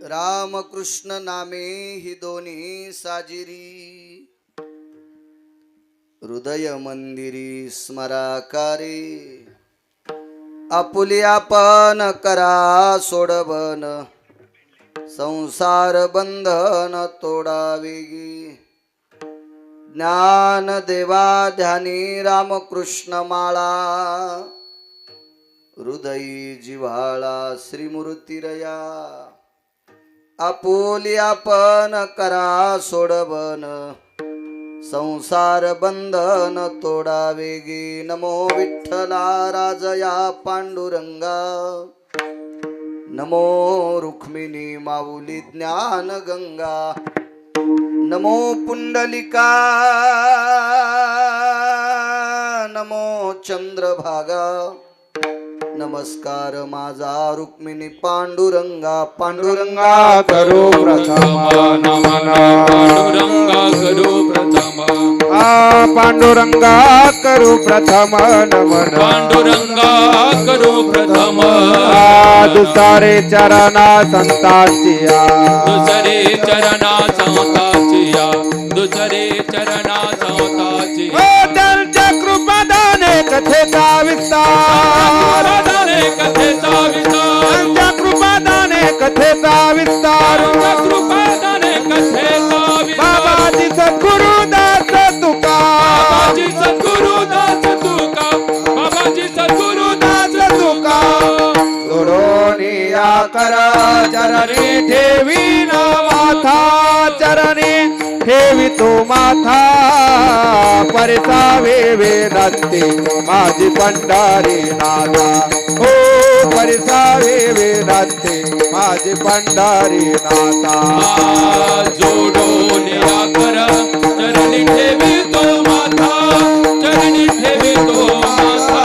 रामकृष्ण नामे हि दोन्ही साजिरी हृदय मंदिरी स्मराकारे आपुली आपण करा सोडवन संसार बंधन तोडावेगी ज्ञान देवा ध्यानी रामकृष्ण माळा हृदयी जिव्हाळा श्रीमूर्तिरया आपुली आपण करा सोडवन संसार बंधन तोडावेगी नमो विठ्ठला राजया पांडुरंगा नमो रुक्मिणी माऊली ज्ञान गंगा नमो पुंडलिका नमो चंद्रभागा नमस्कार माझा रुक्मिणी पांडुरंगा पांडुरंगा करो प्रथम नमन पांडुरंगा करो प्रथम पांडुरंगा करो प्रथम नमन पांडुरंगा करो प्रथम दुसरे चरणा संतांचिया दुसरे चरणा संतांचिया दुसरे चरणा संतांचिया त्यांच्या कृपादाने कथेचा विस्तार कथेचा विस्तार त्यांच्या कृपादाने कथेचा विस्तार कृपादाने कथेचा विस्तार बाबाजी सद्गुरुदास तुका बाबाजी सद्गुरुदास तुका बाबाजी सद्गुरुदास तुका सोडोनिया करा चरणी ठेवी ना माथा चरणी ठेवी तो माथा परसावे वेदांती माझी पंढारी नाथा हो परसावे वेदांती माझी पंढारी नाथा जोडून या कर चरणी ठेवी तो माथा चरणी ठेवी तो माथा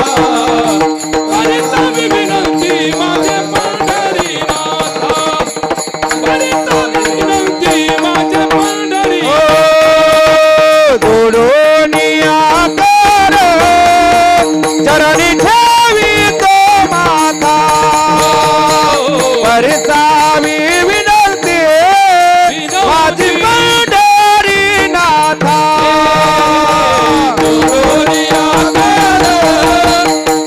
परिसावी विनंती माझे पंढरी नाथा परिसावी विनंती माझे पंढरी जोडोनिया कर चरणी ठेवी तो माथा परसावी विनंती माझी पंढरी नाथा जोडोनिया कर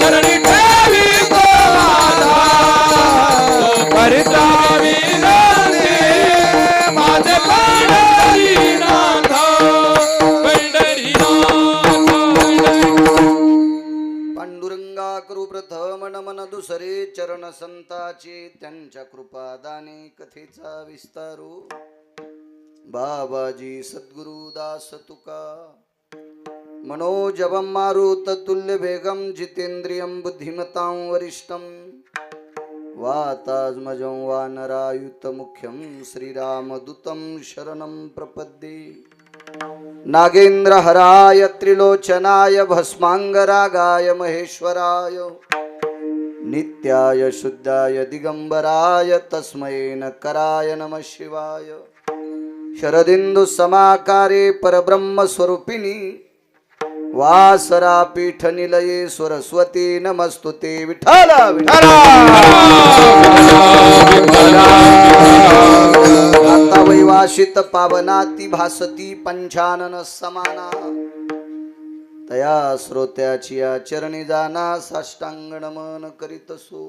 चरणी ठेवी तो माथा परसावी विनंती माझे पंढरी नाथा पंढरी नाथा पांडुरंगा करू प्रथम नमन दुसरे चरण संताचे त्यांच्या कृपादाने कथेचा विस्तारू बाबाजी सद्गुरुदास तुका मनोजवं मारुत तुल्य वेगं जितेंद्रियं बुद्धिमतां वरिष्ठं वातात्मजं वानरायुत मुख्यं श्रीरामदूतं शरणं प्रपद्ये नागेंद्र हराय त्रिलोचनाय भस्मांगरागाय महेश्वराय नित्याय शुद्धाय दिगंबराय तस्मै नकराय नमः शिवाय शरदिंदु समाकारे परब्रह्म स्वरूपिणी वासरा पीठ निलये सरस्वती नमस्तुते विठ्ठला आता वैवासित पावनाती भासती पंचानन समाना तया श्रोत्याची चरणी जाना साष्टांग नमन करीतसो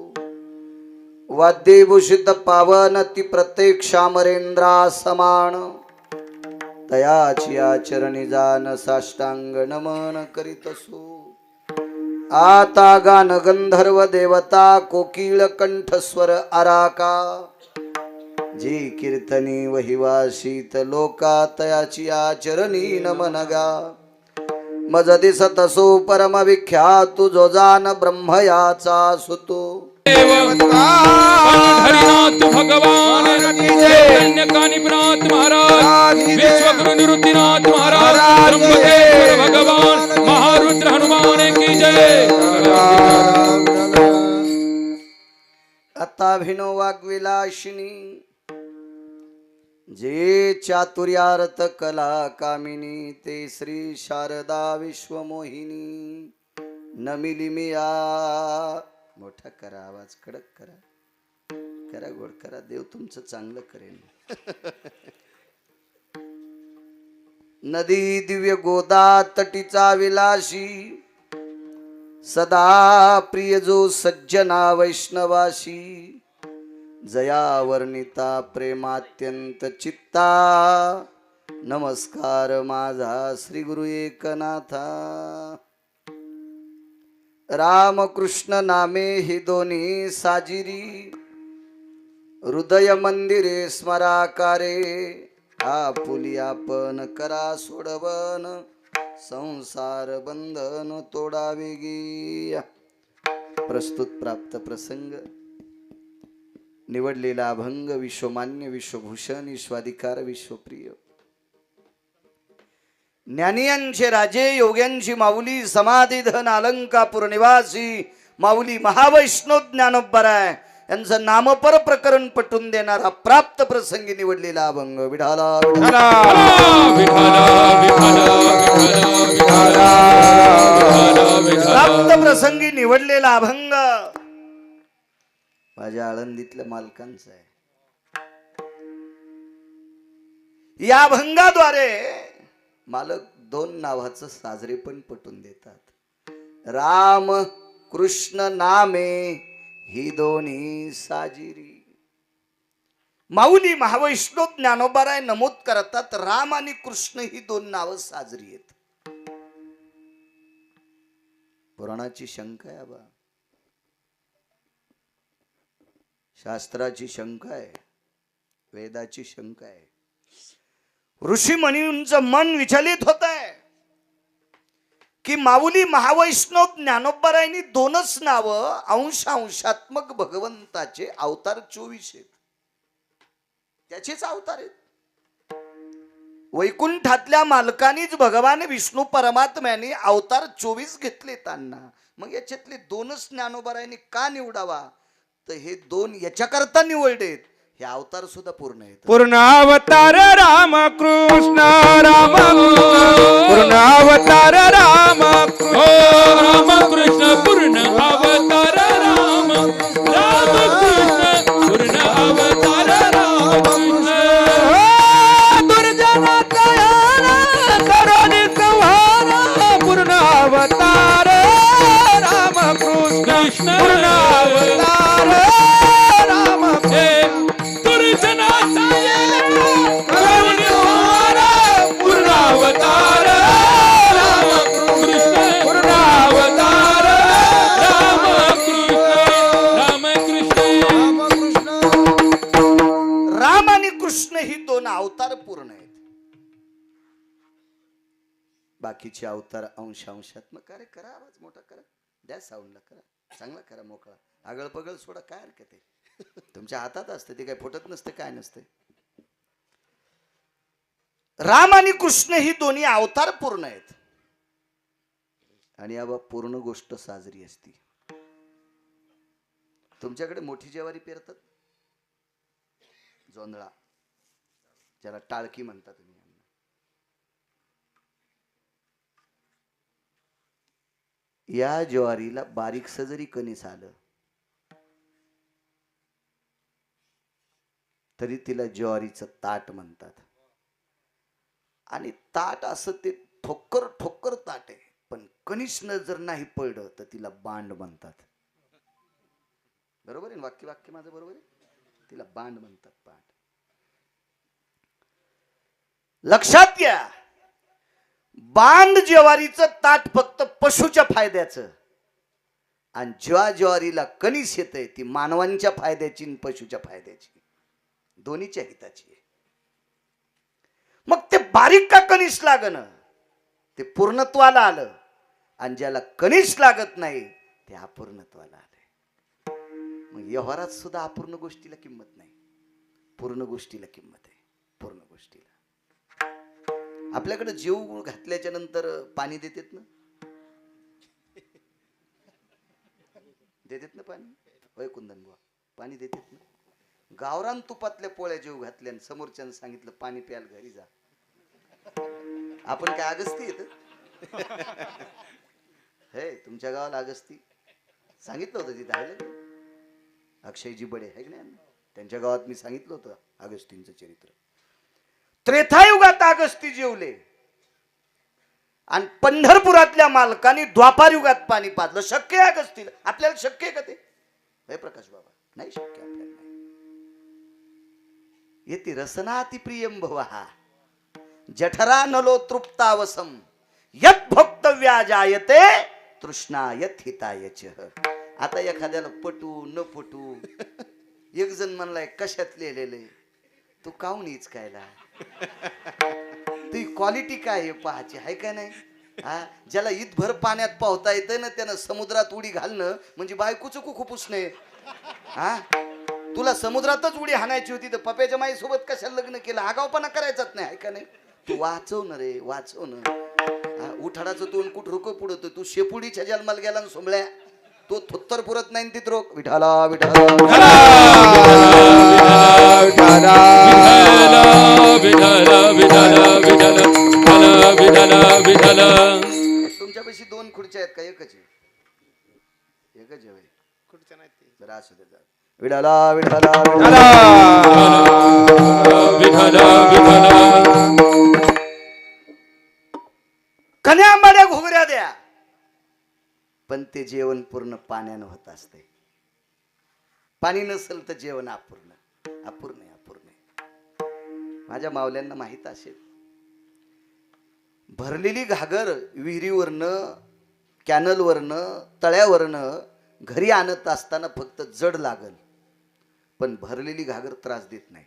वाद्यभूषित पावन ती प्रत्यक्षामरेंद्रा समान तयाची चरणी जान साष्टांग नमन करीतसो आता गान गंधर्व देवता कोकिळ कंठस्वर आराका जी कीर्तनी वहिवाशीत लोका तयाची चरणी नमनगा मज दिसत सो परम विख्यातु जो जान ब्रह्मयाचा सुतो हरिनाथ भगवान कन्यकानिपनाथ महाराज विश्वगुरु निवृत्तिनाथ महाराज ब्रह्मदेव भगवान महारुद्र हनुमान की जय। आता भिनो वाग्विलाशिनी जे चातुर्यार्थ कला कामिनी ते श्री शारदा विश्वमोहिनी नमिली मिया मोठा करा आवाज कडक करा करा गोड करा, देव तुमचं चांगलं करेन. नदी दिव्य गोदा तटीचा विलासी, सदा प्रिय जो सज्जना वैष्णवाशी, जया वर्णिता प्रेमात्यंत चित्ता, नमस्कार माझा श्री गुरु एकनाथा. राम कृष्ण नामे हि दोन्ही साजिरी, हृदय मंदिरे स्मराकारे, आपुलिया पण करा सोडवन, संसार बंधन तोडावे गी. प्रस्तुत प्राप्त प्रसंग निवडलेला अभंग विश्वमान्य विश्वभूषण विश्वाधिकार विश्वप्रिय ज्ञानियांचे राजे योग्यांची माऊली समाधी धन अलंकापूर निवासी माऊली महावैष्णव ज्ञानोबराय यांचं नामपर प्रकरण पटून देणारा प्राप्त प्रसंगी निवडलेला अभंग. विठाला प्राप्त प्रसंगी निवडलेला अभंग माझ्या आळंदीतल्या मालकांचा आहे. या अभंगाद्वारे मालक दोन नावाचं साजरे पण पटून देतात. राम कृष्ण नामे ही दोन्ही साजिरी. माऊली महावैष्णव ज्ञानोबाराय नमूद करतात राम आणि कृष्ण ही दोन नावं साजरी आहेत. पुराणाची शंका आहे बा, शास्त्राची शंका आहे, वेदाची शंका आहे. ऋषी मुनींचं मन विचलित होत आहे की माऊली महावैष्णव ज्ञानोबारायांनी दोनच नाव अंशात्मक भगवंताचे अवतार 24 आहेत. त्याचेच अवतार आहेत. वैकुंठातल्या मालकानीच भगवान विष्णू परमात्म्याने अवतार 24 घेतले त्यांना. मग याच्यातले दोनच ज्ञानोबारायांनी का निवडावा, तर हे दोन याच्याकरता निवडलेत, हे अवतार सुद्धा पूर्ण आहेत. पूर्ण अवतार राम कृष्ण राम पूर्ण अवतार राम राम कृष्ण पूर्ण अवतार राम राम कृष्ण पूर्ण अवतार राम कृष्ण. दुर्जनाचा करोनी संहार पूर्ण अवतार राम कृष्ण पूर्ण अवतार राम पूर्ण अवतार राम कृष्ण पूर्ण अवतार राम कृष्ण. राम आणि कृष्ण ही दोन अवतार पूर्ण आहेत. बाकीचे अवतार अंशात्मक. अरे करा, आवाज मोठा करा, द्या साऊंडला, करा चांगला, करा मोकळा, आगळ पगळ सोडा, काय हरकत आहे. तुमच्या हातात असते, ते काय फुटत नसते, काय नसते. राम आणि कृष्ण ही दोन्ही अवतार पूर्ण आहेत. आणि आबा पूर्ण गोष्ट साजरी असती. तुमच्याकडे मोठी ज्वारी पेरतात, जोंधळा, ज्याला टाळकी म्हणता तुम्ही. या ज्वारीला बारीकसं जरी कणीस आलं तरी तिला ज्वारीचं ताट म्हणतात. आणि ताट असं ते ठोक्कर ठोक्कर ताट आहे, पण कणीसनं जर नाही पडलं तर तिला बांड म्हणतात. बरोबर आहे, वाक्य वाक्य माझं बरोबर आहे. तिला बांड म्हणतात, बांड. लक्षात घ्या, बांड ज्वारीचं ताट फक्त पशुच्या फायद्याचं, आणि ज्या ज्वारीला कणीस येते ती मानवांच्या फायद्याची आणि पशुच्या फायद्याची, दोन्हीच्या हिताची आहे. मग ते बारीक का कणीस लागणं, ते पूर्णत्वाला आलं. आणि ज्याला कणीस लागत नाही ते अपूर्णत्वाला आले. मग व्यवहारात सुद्धा अपूर्ण गोष्टीला किंमत नाही, पूर्ण गोष्टीला किंमत आहे. पूर्ण गोष्टीला आपल्याकडे जीव घातल्याच्या नंतर पाणी देतात ना, देतात ना पाणी. होय कुंदन बुवा, पाणी देतात ना. गावरान तुपातल्या पोळ्या जीव घातल्या आणि समोरच्यानं सांगितलं पाणी प्यायला घरी जा. आपण काय अगस्ती येत हे तुमच्या गावाला अगस्ती सांगितलं होतं तिथं आहे, अक्षयजी बडे आहे की नाही, त्यांच्या गावात मी सांगितलं होतं अगस्तींचं चरित्र. त्रेतायुगात अगस्ती जेवले आणि पंढरपुरातल्या मालकाने द्वापार युगात पाणी पाजलं. शक्य आहे अगस्तीला? आपल्याला शक्य आहे का ते? हे प्रकाश बाबा, नाही शक्य आपल्याला. नाही येते रसना प्रियम भवहा जठरा नलो तृप्तावसम यत भोक्तव्या जायते तृष्णा यत हितायच. आता एखाद्याला पटू न पटू, एक जण म्हणलाय कशात लिहिलेले तू काहून इचकायला, ती क्वालिटी काय आहे पाहायची आहे का नाही? हा, ज्याला इतभर पाण्यात पावता येतं ना त्यानं समुद्रात उडी घालणं म्हणजे बायकोचं खुपूस नाही. हा, तुला समुद्रातच उडी हाणायची होती तर पप्याच्या माईसोबत कशाला लग्न केलं? आगावपणा करायचाच नाही, आहे का नाही? तू वाचव ना रे, वाचव ना. उठाडाचं तोंड कुठ रुको पुढं, तू शेपुडीच्या जन्माला गेला ना सोमळ्या, तो थोत्तर पुरत नाही तिथ रोक. विठाला विठाला तुमच्यापाशी दोन खुर्च्या आहेत का? एकच आहे? एकच आहे खुर्च्या नाही जरा असू दे. विठाला विठाला कन्या आंबाड्या घुगऱ्या द्या, पण ते जेवण पूर्ण पाण्यानं होत असते. पाणी नसेल तर जेवण अपूर्ण अपूर्ण अपूर्ण. माझ्या मावल्यांना माहित असेल, भरलेली घागर विहिरीवरनं कॅनलवरनं तळ्यावरनं घरी आणत असताना फक्त जड लागल, पण भरलेली घागर त्रास देत नाही.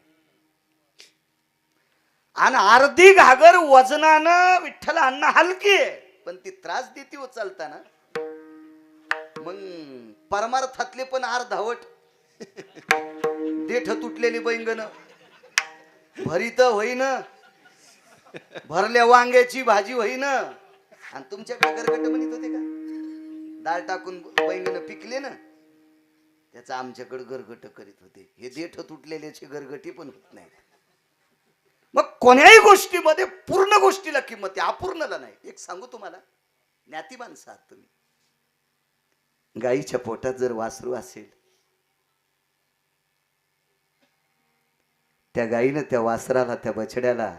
आणि अर्धी घागर वजनानं विठ्ठल अण्णा हलकी आहे, पण ती त्रास देते उचलताना. मग परमार्थातले पण अर्धावट देठ तुटलेली बैंगन भरीत होईन, भरल्या वांग्याची भाजी होईन. आणि तुमच्याकडे गरगट म्हणत होते का? डाळ टाकून बैंगन पिकले ना, त्याचा आमच्याकडे गरगट करीत होते. हे देठ तुटलेल्याची गरगटी पण होत नाही. मग कोण्याही गोष्टीमध्ये पूर्ण गोष्टीला किंमत आहे, अपूर्णला नाही. एक सांगू तुम्हाला, ज्ञाती माणसं आहात तुम्ही. गाईच्या पोटात जर वासरू असेल, त्या गाईनं त्या वासराला, त्या बछड्याला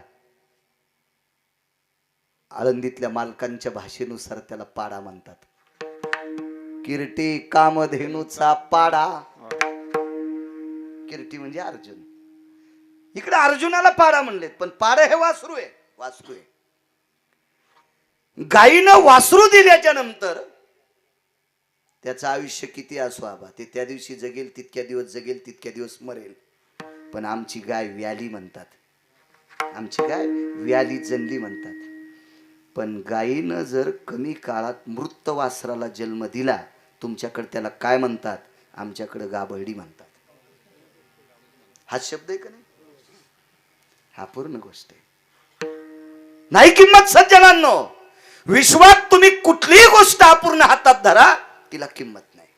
आळंदीतल्या मालकांच्या भाषेनुसार त्याला पाडा म्हणतात. किरटी कामधेनूचा पाडा. किरटी म्हणजे अर्जुन, इकडे अर्जुनाला पाडा म्हणलेत, पण पाडा हे वासरू आहे. वासरू आहे. गाईनं वासरू दिल्याच्या नंतर त्याचं आयुष्य किती असो आबा, ते त्या दिवशी जगेल तितक्या दिवस जगेल, तितक्या दिवस मरेल. पण आमची गाय व्याली म्हणतात, आमची गाय व्याली जणली म्हणतात. पण गायीनं जर कमी काळात मृत वासराला जन्म दिला, तुमच्याकडे त्याला काय म्हणतात? आमच्याकडे गाबर्डी म्हणतात. हा शब्द आहे का नाही? हा पूर्ण गोष्ट आहे. नाही किंमत सज्जनांनो. विश्वात तुम्ही कुठलीही गोष्ट अपूर्ण हातात धरा, तिला किंमत नाही.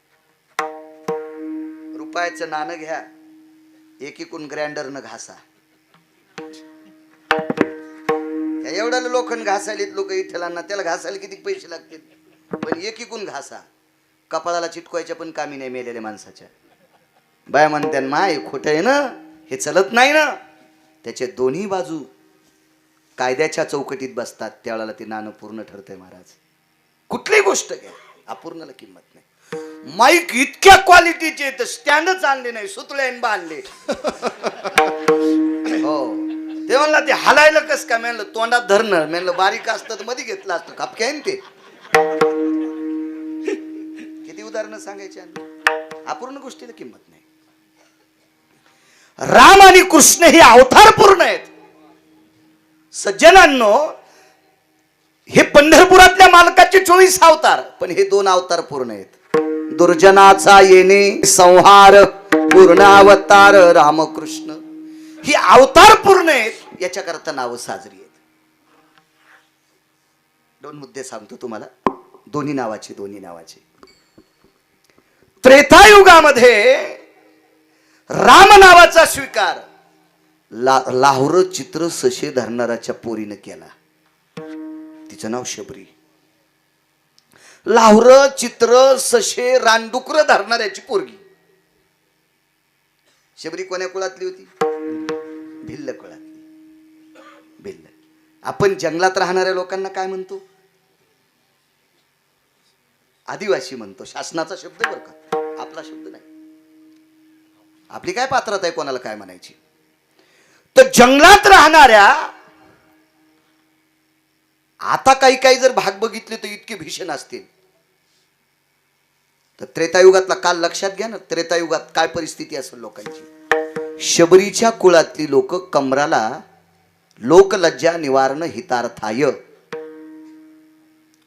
रुपयाचं नाणं घ्या, एकीकून ग्रँडरनं घासा. एवढ्या लोखंड घासायला लोक इठलांना, त्याला घासायला किती पैसे लागतील, पण एकीकून घासा. कपाळाला चिटकवायच्या पण कामी नाही मेलेल्या माणसाच्या. बाय म्हणत्या माय खोटं आहे ना, हे चलत नाही ना. त्याचे दोन्ही बाजू कायद्याच्या चौकटीत बसतात, त्यावेळेला ते नाणं पूर्ण ठरतंय महाराज. कुठलीही गोष्ट घ्या, अपूर्णला किंमत नाही. माईक इतक्या क्वालिटीचे तर स्टँडच आणले नाही, सुतळ्याने बांधले. हो, ते म्हणला ते हलायला कस का? म्हणलं तोंडात धरणं, म्हणलं बारीक असतं तर मध्ये घेतलं असतं. खापक्या आहे ते. किती उदाहरणं सांगायची. अपूर्ण गोष्टीला किंमत नाही. राम आणि कृष्ण हे अवतार पूर्ण आहेत. सज्जनांनो, हे पंढरपुरातल्या मालकाचे 24 अवतार, पण हे 2 अवतार पूर्ण आहेत. दुर्जनाचा येणे संहार पूर्णावतार रामकृष्ण. ही अवतार पूर्ण आहेत, याच्याकरता नावं साजरी आहेत. 2 मुद्दे सांगतो तुम्हाला, दोन्ही नावाचे. त्रेतायुगामध्ये राम नावाचा स्वीकार लाहोर चित्र सशे धरणाराच्या पोरीनं केला. तिचं नाव शबरी. लाहोर चित्र सशे रानडुकर धरणाऱ्याची पोरगी. शबरी कोण्या कुळातली होती? भिल्ल कुळातली. भिल्ल. आपण जंगलात राहणाऱ्या लोकांना काय म्हणतो? आदिवासी म्हणतो. शासनाचा शब्द बरं का, आपला शब्द नाही. आपली काय पात्रता आहे कोणाला काय म्हणायची? तर जंगलात राहणाऱ्या, आता काही काही जर भाग बघितले तर इतके भीषण असतील. तर त्रेतायुगातला काल लक्षात घ्या ना. त्रेतायुगात काय परिस्थिती असेल लोकांची. शबरीच्या कुळातली लोक कमराला लोकलज्जा निवारण हितार्थाय.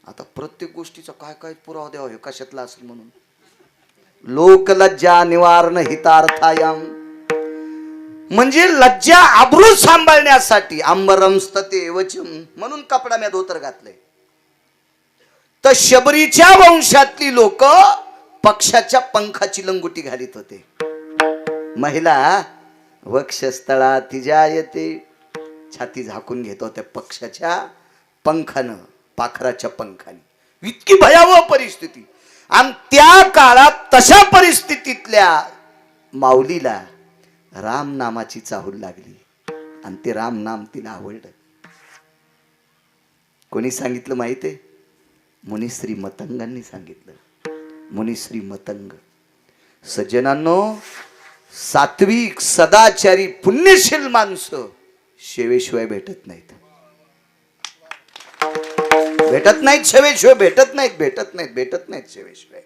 आता प्रत्येक गोष्टीचा काय काय पुरावा द्यावा हे कशातला असेल म्हणून. लोकलज्जा निवारण हितार्थायम म्हणजे लज्जा आबरू सांभाळण्यासाठी. आंबरम स्तते वचम म्हणून कपडा मी धोतर घातलंय. तर शबरीच्या वंशातली लोक पक्षाच्या पंखाची लंगोटी घालीत होते. महिला वक्षस्थळा तिच्या येते, छाती झाकून घेत होत्या पक्षाच्या पंखानं, पाखराच्या पंखाने. इतकी भयावह परिस्थिती. आणि त्या काळात तशा परिस्थितीतल्या माऊलीला राम नामाची चाहूल लागली आणि ते राम नाम तिला आवडलं. कोणी सांगितलं माहिती आहे? मुनिश्री मतंगांनी सांगितलं. मुनिश्री मतंग. सज्जनांनो, सात्विक सदाचारी पुण्यशील माणसं शेवेशिवाय भेटत नाहीत. भेटत नाहीत शेवेशिवाय. भेटत नाहीत, भेटत नाहीत, भेटत नाहीत शेवेशिवाय.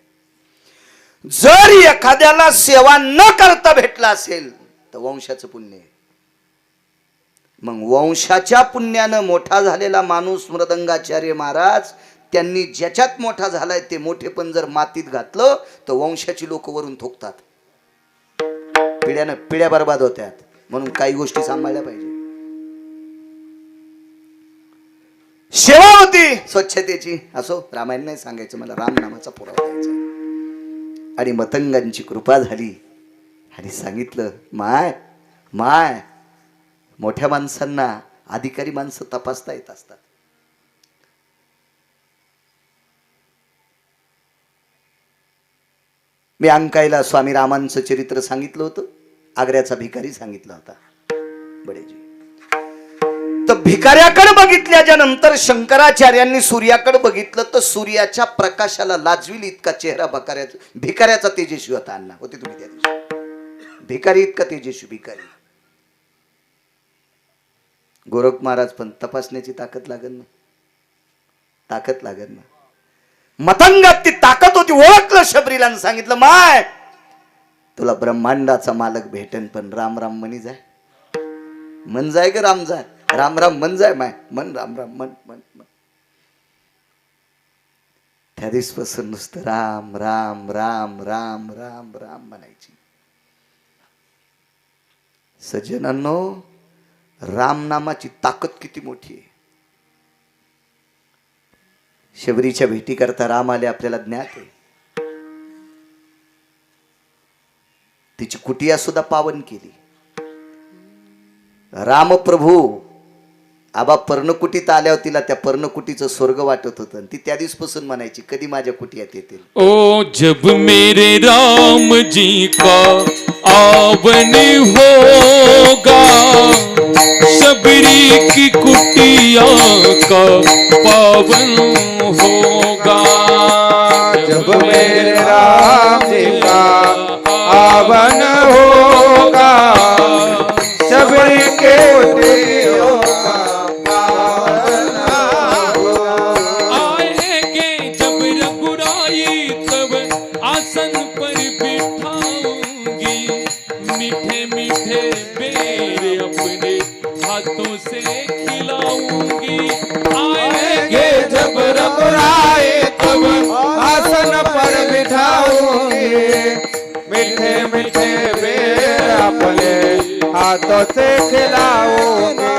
जर एखाद्याला सेवा न करता भेटला असेल तर वंशाचं पुण्य आहे. मग वंशाच्या पुण्यानं मोठा झालेला माणूस मृदंगाचार्य महाराज, त्यांनी ज्याच्यात मोठा झालाय ते मोठे पण जर मातीत घातलं तर वंशाची लोक वरून थोकतात. पिढ्यानं पिढ्या बर्बाद होत्यात. म्हणून काही गोष्टी सांभाळल्या पाहिजे. सेवा होती स्वच्छतेची. असो, रामायण नाही सांगायचं मला, राम नामाचा पुरावा द्यायचा. आणि मतंगांची कृपा झाली आणि सांगितलं, माय माय मोठ्या माणसांना अधिकारी माणसं तपासता येत असतात. मी अंकाईला स्वामी रामांचं चरित्र सांगितलं होतं. आग्र्याचा भिकारी सांगितला होता बडेजी. तर भिकाऱ्याकडे बघितल्याच्या नंतर शंकराचार्यांनी सूर्याकडे बघितलं तर सूर्याच्या प्रकाशाला लाजविल इतका चेहरा भिकाऱ्याचा तेजस्वी होता. अण्णा होते तुम्ही त्या दिवशी. भिकारी इतका तेजस्वी भिकारी. गोरख महाराज पण तपासण्याची ताकद लागत ना, ताकद लागत ना. मतंगात ती ताकद होती. ओळखलं शबरीला आणि सांगितलं, माय तुला ब्रह्मांडाचा मालक भेटन पण राम राम म्हणी जाय. मन जाय ग राम जाय. राम राम मन जाय माय. मन राम राम मन मन मन. त्या दिवसपासून नुसतं राम राम राम राम राम राम म्हणायची. सज्जनांनो, राम नामाची ताकद किती मोठी आहे. शबरीच्या भेटी करता राम आले आपल्याला ज्ञात आहे. तिची कुटिया सुद्धा पावन केली. रामप्रभू आबा पर्णकुटीत आल्यावर तिला त्या पर्णकुटीचं स्वर्ग वाटत होतं. आणि ती त्या दिवसपासून म्हणायची, कधी माझ्या कुटियात येतील. ओ जब मेरे राम जी का आवन होगा, शबरी की कुटिया का पावन होगा. जब मेरे राम जी का आवन होगा, शबरी के कुटियों का पावन होगा. आएंगे जब रघुराई तब आसन पर बिठाऊंगी, मीठे मीठे बेर अपने हाथों से खिलाऊंगी. आएंगे जब रघुराई तब आसन पर बिठाऊंगी, मीठे मीठे बेर अपने हाथों से खिलाऊंगा.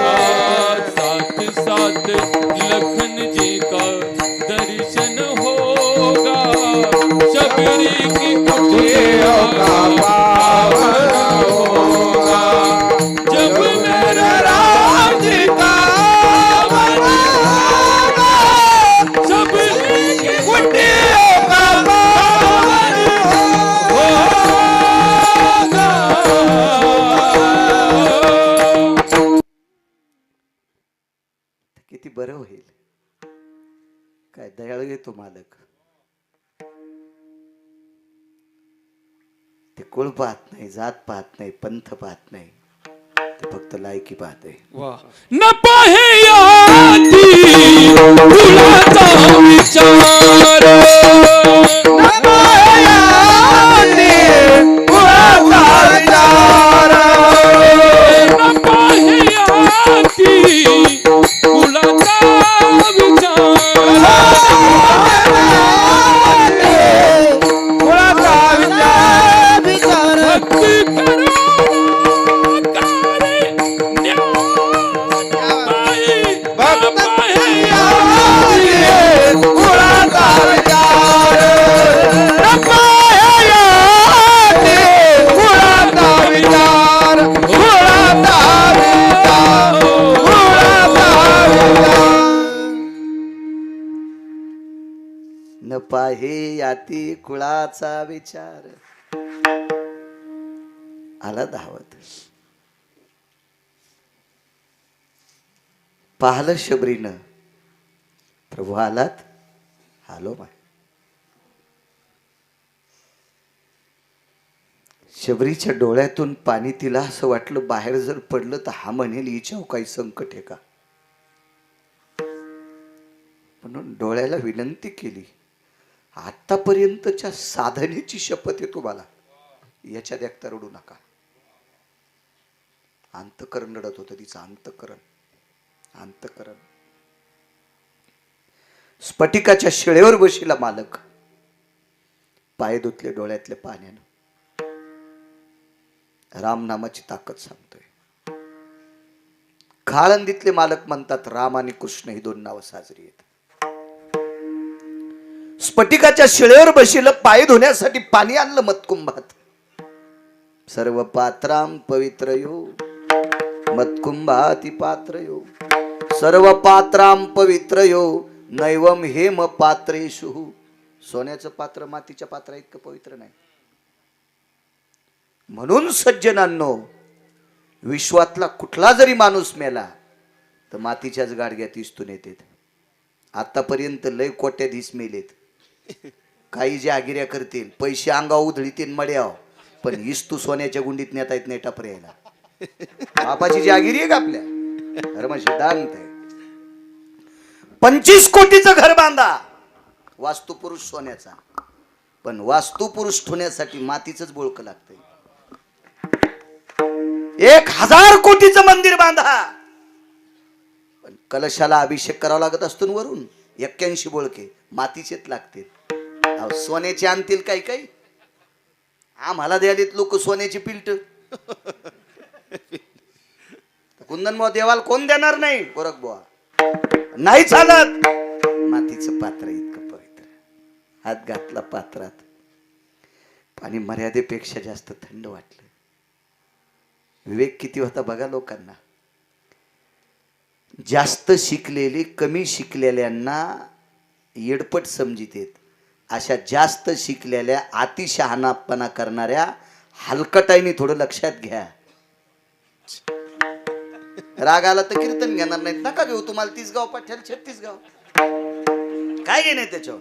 साथ साथ लखन जी का दर्शन होगा, शबरी की कुटियों का पावन होगा. जब मेरा राम जी का आवन होगा, शबरी की कुटियों का पावन होगा. बरं होईल. काय दयाळू येतो मालक. ते कुळ पाहत नाही, जात पाहत नाही, पंथ पाहत नाही, ते फक्त लायकी पाहते. वा न पाहे याती कुळाचा विचार न पायाती कुळाचा विचार. न पाहे याती कुळाचा विचार कुळाचा विचार. भक्ती करा कारे ज्ञान पायी भक्त पाहे याती कुळाचा विचार. न पायाती कुळाचा विचार. कुळाचा विचार. कुळाचा विचार. न पाहे याती कुळाचा विचार. आला धावत. पाहलं शबरीनं, प्रभू आलात. आलो माय. शबरीच्या डोळ्यातून पाणी तिला असं वाटलं बाहेर जर पडलं तर हा म्हणेल हिच्यावर काही संकट आहे का, म्हणून डोळ्याला विनंती केली. आतापर्यंतच्या साधनेची शपथ आहे तुम्हाला, याच्यात एकटा रडू नका. अंतकरण रडत होतं तिचं. अंतकरण स्फटिकाच्या शिळेवर बशीला मालक. पाय धुतले डोळ्यातल्या पाण्यानं. राम नामाची ताकद सांगतोय. काळंदीतले मालक म्हणतात राम आणि कृष्ण ही दोन नावं साजरी आहेत. स्फटिकाच्या शिळेवर बशील, पाय धुण्यासाठी पाणी आणलं मतकुंभात. सर्व पात्राम पवित्र यो मतकुंभाती पात्र यो. सर्व पात्राम पवित्र यो नैवम हेम पात्रेषु. सोन्याचं पात्र मातीच्या पात्रा इतकं पवित्र नाही. म्हणून सज्जनांनो, विश्वातला कुठला जरी माणूस मेला तर मातीच्याच गाडग्यात इस्तून येते. आतापर्यंत लय कोट्याधीश मेलेत. काही जे आगिऱ्या करतील, पैसे अंगावर उधळीतील मड्याव, पण इस्तू सोन्याच्या गुंडीत नेता येत नाही टापर यायला. बापाची जागिरी आहे का आपल्या धर्म सिद्धांत आहे. 25 कोटीचं घर बांधा, वास्तुपुरुष सोन्याचा, पण वास्तुपुरुष ठेवण्यासाठी मातीचंच बोळकं लागतंय. 1000 कोटीचं मंदिर बांधा, पण कलशाला अभिषेक करावा लागत असतो ना वरून. 81 बोळके मातीचेच लागते. सोन्याचे आणतील काही काही, आम्हाला द्यालीत लोक सोन्याची पिल्ट. कुंदन बुवा देवाल कोण देणार नाही. गोरख बुवा नाही चालत. मातीचं पात्र इतकं पवित्र. हात घातला पात्रात, पाणी मर्यादेपेक्षा जास्त थंड वाटलं. विवेक किती होता बघा लोकांना. जास्त शिकलेले कमी शिकलेल्यांना येडपट समजितेत, अशा जास्त शिकलेल्या अतिशहाणापणा करणाऱ्या हलकटाईने थोडं लक्षात घ्या. राग आला तर कीर्तन घेणार नाहीत. नका घेऊ, तुम्हाला 30 गाव पाठ्याला 36 गाव काय घे नाही त्याच्यावर.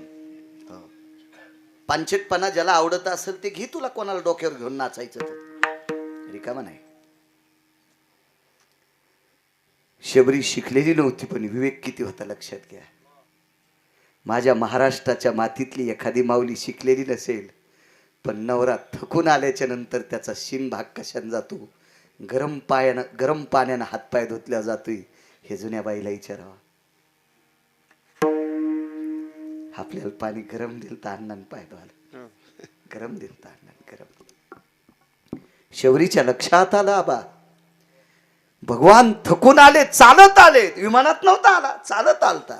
पांचटपणा ज्याला आवडत असेल ते घे, तुला कोणाला डोक्यावर घेऊन नाचायचं तर रिकामा नाही. शबरी शिकलेली नव्हती, पण विवेक किती होता लक्षात घ्या. माझ्या महाराष्ट्राच्या मातीतली एखादी माऊली शिकलेली नसेल, पण नवरा थकून आल्याच्या नंतर त्याचा शिन भाग कशाने जातो, गरम पाण्यानं हातपाय धुतल्या जातोय, हे जुन्या बाईला विचारावा. आपल्याला पाणी गरम दिलं तर अण्णानं पाय धुवायला, गरम दिलं तर अण्णानं गरम. शबरीच्या लक्षात आलं, आबा भगवान थकून आले, चालत आले. विमानात नव्हता आला, चालत आलता.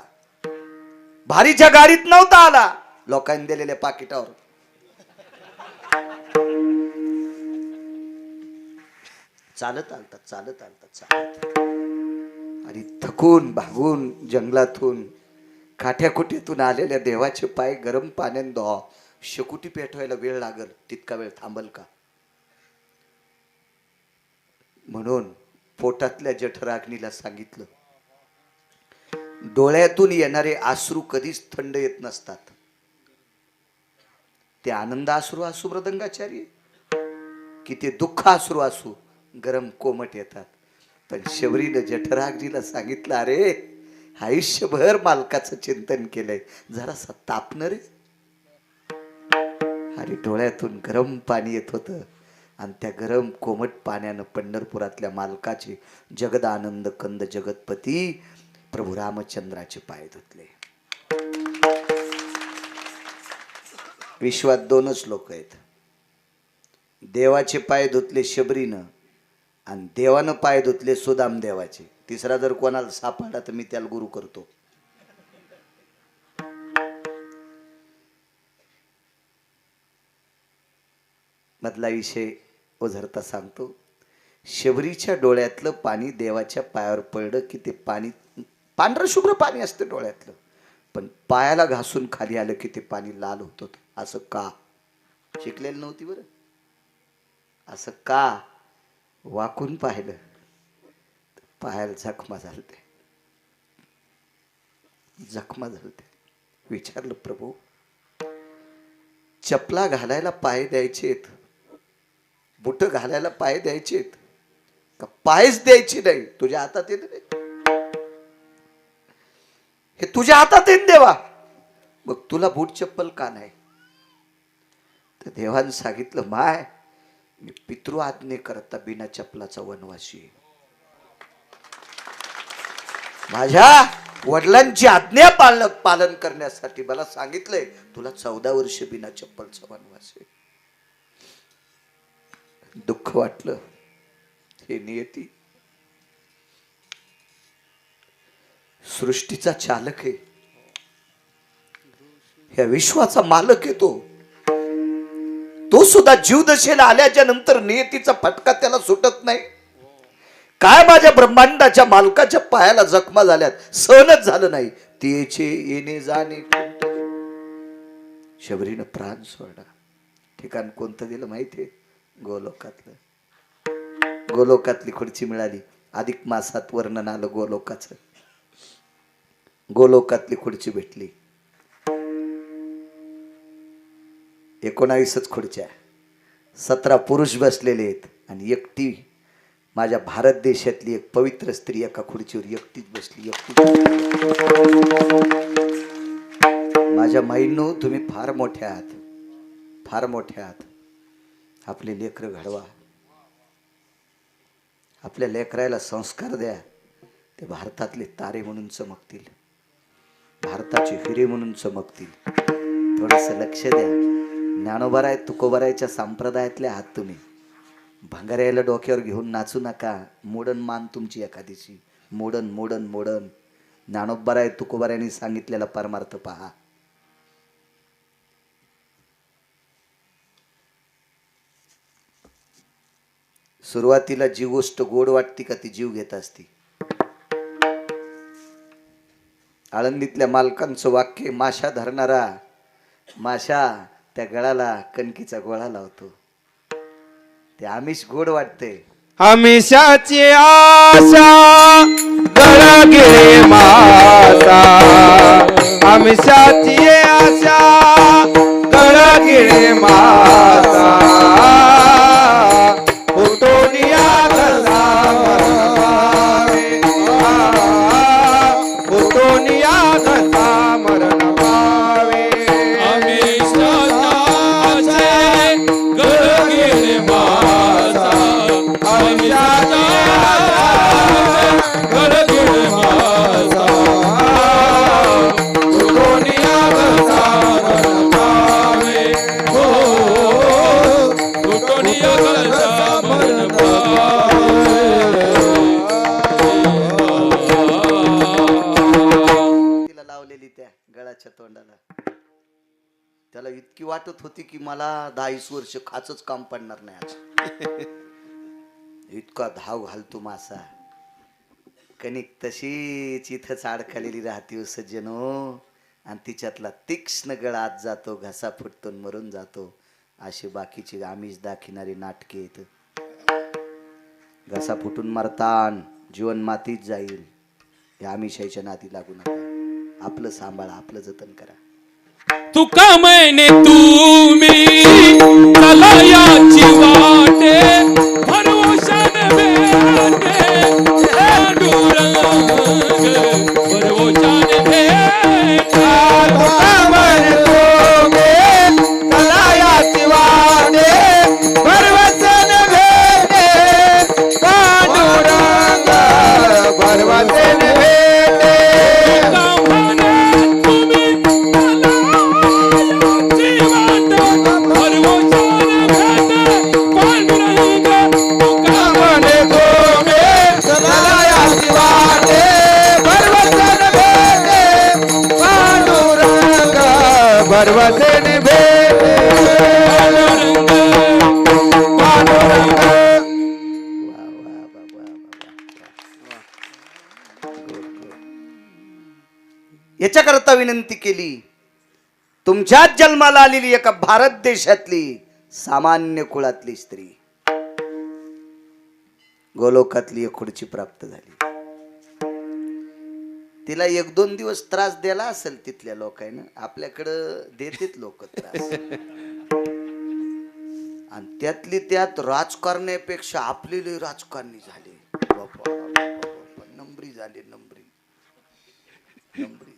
भारीच्या गाडीत नव्हता आला, लोकांनी दिलेल्या पाकिटावर. चालत आलता, चालत आलता, चालत. आणि थकून भागून जंगलातून काठ्याकुटीतून आलेल्या देवाचे पाय गरम पाण्याने धुवा. शेकुटी पेटवायला वेळ लागल, तितका वेळ थांबल का? म्हणून पोटातल्या जठराग्नीला सांगितलं, डोळ्यातून येणारे अश्रू कधीच थंड येत नसतात. ते आनंद अश्रू असू मृदंगाचार्य, की ते दुःख अश्रू असू गरम कोमट येतात. पण शबरीनं जठराग्नीला सांगितलं, अरे आयुष्यभर मालकाचं चिंतन केलंय, जरासा तापणं रे. आणि डोळ्यातून गरम पाणी येत होतं आणि त्या गरम कोमट पाण्यानं पंढरपुरातल्या मालकाचे जगदानंद कंद जगतपती प्रभू रामचंद्राचे पाय धुतले. विश्वात दोनच लोक आहेत, देवाचे पाय धुतले शबरीनं आणि देवानं पाय धुतले सुदाम देवाचे. तिसरा जर कोणाला सापडला तर मी त्याला गुरु करतो. मधला विषय ओझरता सांगतो. शबरीच्या डोळ्यातलं पाणी देवाच्या पायावर पडलं की ते पाणी पांढरं शुभ्र पाणी असतं डोळ्यातलं, पण पायाला घासून खाली आलं की ते पाणी लाल होत होतं. असं का? शिकलेलं नव्हती बरं. असं का? वाकून पाहिलं पायाला जखमा झालते, जखमा झालते. विचारलं, प्रभू चपला घालायला पाय द्यायचेत, बुट घालायला पाय द्यायचेत का पायच द्यायची नाही? तुझ्या हातात येत नाही, हे तुझ्या हातात येत देवा, मग तुला बूट चप्पल का नाही? तर देवानं सांगितलं, माय मी पितृ आज्ञे करता बिना चपलाचा वनवासी आहे. माझ्या वडिलांची आज्ञा पालन करण्यासाठी मला सांगितलंय, तुला 14 वर्ष बिना चप्पलचा वनवास आहे. दुःख वाटलं, हे नियती सृष्टीचा चालक आहे, ह्या विश्वाचा मालक आहे तो सुद्धा जीवदशेला आल्याच्या नंतर नियतीचा फटका त्याला सुटत नाही. काय माझ्या ब्रह्मांडाच्या मालकाच्या पायाला जखमा झाल्यात, सहनच झालं नाही. तिचे येणे जाणे. शबरीनं प्राण सोडला. ठिकाण कोणतं दिलं माहितीये? गोलोकातलं. गोलोकातली खुर्ची मिळाली. अधिक मासात वर्णन आलं गोलोकाचं. गोलोकातली खुर्ची भेटली. 19च खुर्च्या, 17 पुरुष बसलेले आहेत आणि एकटी माझ्या भारत देशातली एक पवित्र स्त्री एका खुर्चीवर एकटीच बसली. माझ्या माईंनो, तुम्ही फार मोठ्या आहात, फार मोठ्या आहात. आपले लेकरं घडवा, आपल्या लेकराला संस्कार द्या, ते भारतातले तारे म्हणून चमकतील, भारताचे हिरे म्हणून चमकतील. थोडंसं लक्ष द्या. ज्ञानोबाराय तुकोबारायच्या संप्रदायातले आहात तुम्ही. भंगाऱ्याला डोक्यावर घेऊन नाचू नका. मोडन मान तुमची एखादीची. मोडन मोडन मोडन. ज्ञानोबाराय तुकोबारायांनी सांगितलेला परमार्थ पहा. सुरुवातीला जी गोष्ट गोड वाटती का ती जीव घेत असती. आळंदीतल्या मालकांचं वाक्य, माशा धरणारा माशा त्या गळाला कणकीचा गोळा लावतो. ते आमिष गोड वाटते. आमिषाची आशा गळगे माता, आमिषाची आशा गळगे माता. फुटोनिया गला मरण पावे, फुटोनिया गला मरण पावे. तोंडाला त्याला इतकी वाटत होती की मला 10-20 वर्ष खाचच काम पडणार नाही आज. इतका धाव घालतो मासा. कणिक तशीच इथंच अडकलेली राहते सज्जनो, आणि तिच्यातला तीक्ष्ण गळा आत जातो, घसा फुटतो मरून जातो. अशी बाकीची आमिष दाखिणारी नाटके आहेत. घसा फुटून मरतान, जीवन मातीत जाईल. या आमिषाच्या नादी लागू नका. आपलं सांभाळा, आपलं जतन करा. तुका मैने तुम्ही चला याची वाटे भरवशान भेटे पांडुरंग भरवशान भेटे याच्याकरता विनंती केली. तुमच्याच जन्माला आलेली एका भारत देशातली सामान्य कुळातली स्त्री गोलोकातली एक खुर्ची प्राप्त झाली. तिला 1-2 दिवस त्रास दिला असेल तिथल्या लोकांना. आपल्याकडं देतात लोक त्रास. आणि त्यातली त्यात राजकारण्यापेक्षा आपली लई राजकारणी झाले. बाबा, बाबा, नंबरी झाले, नंबरी झाली.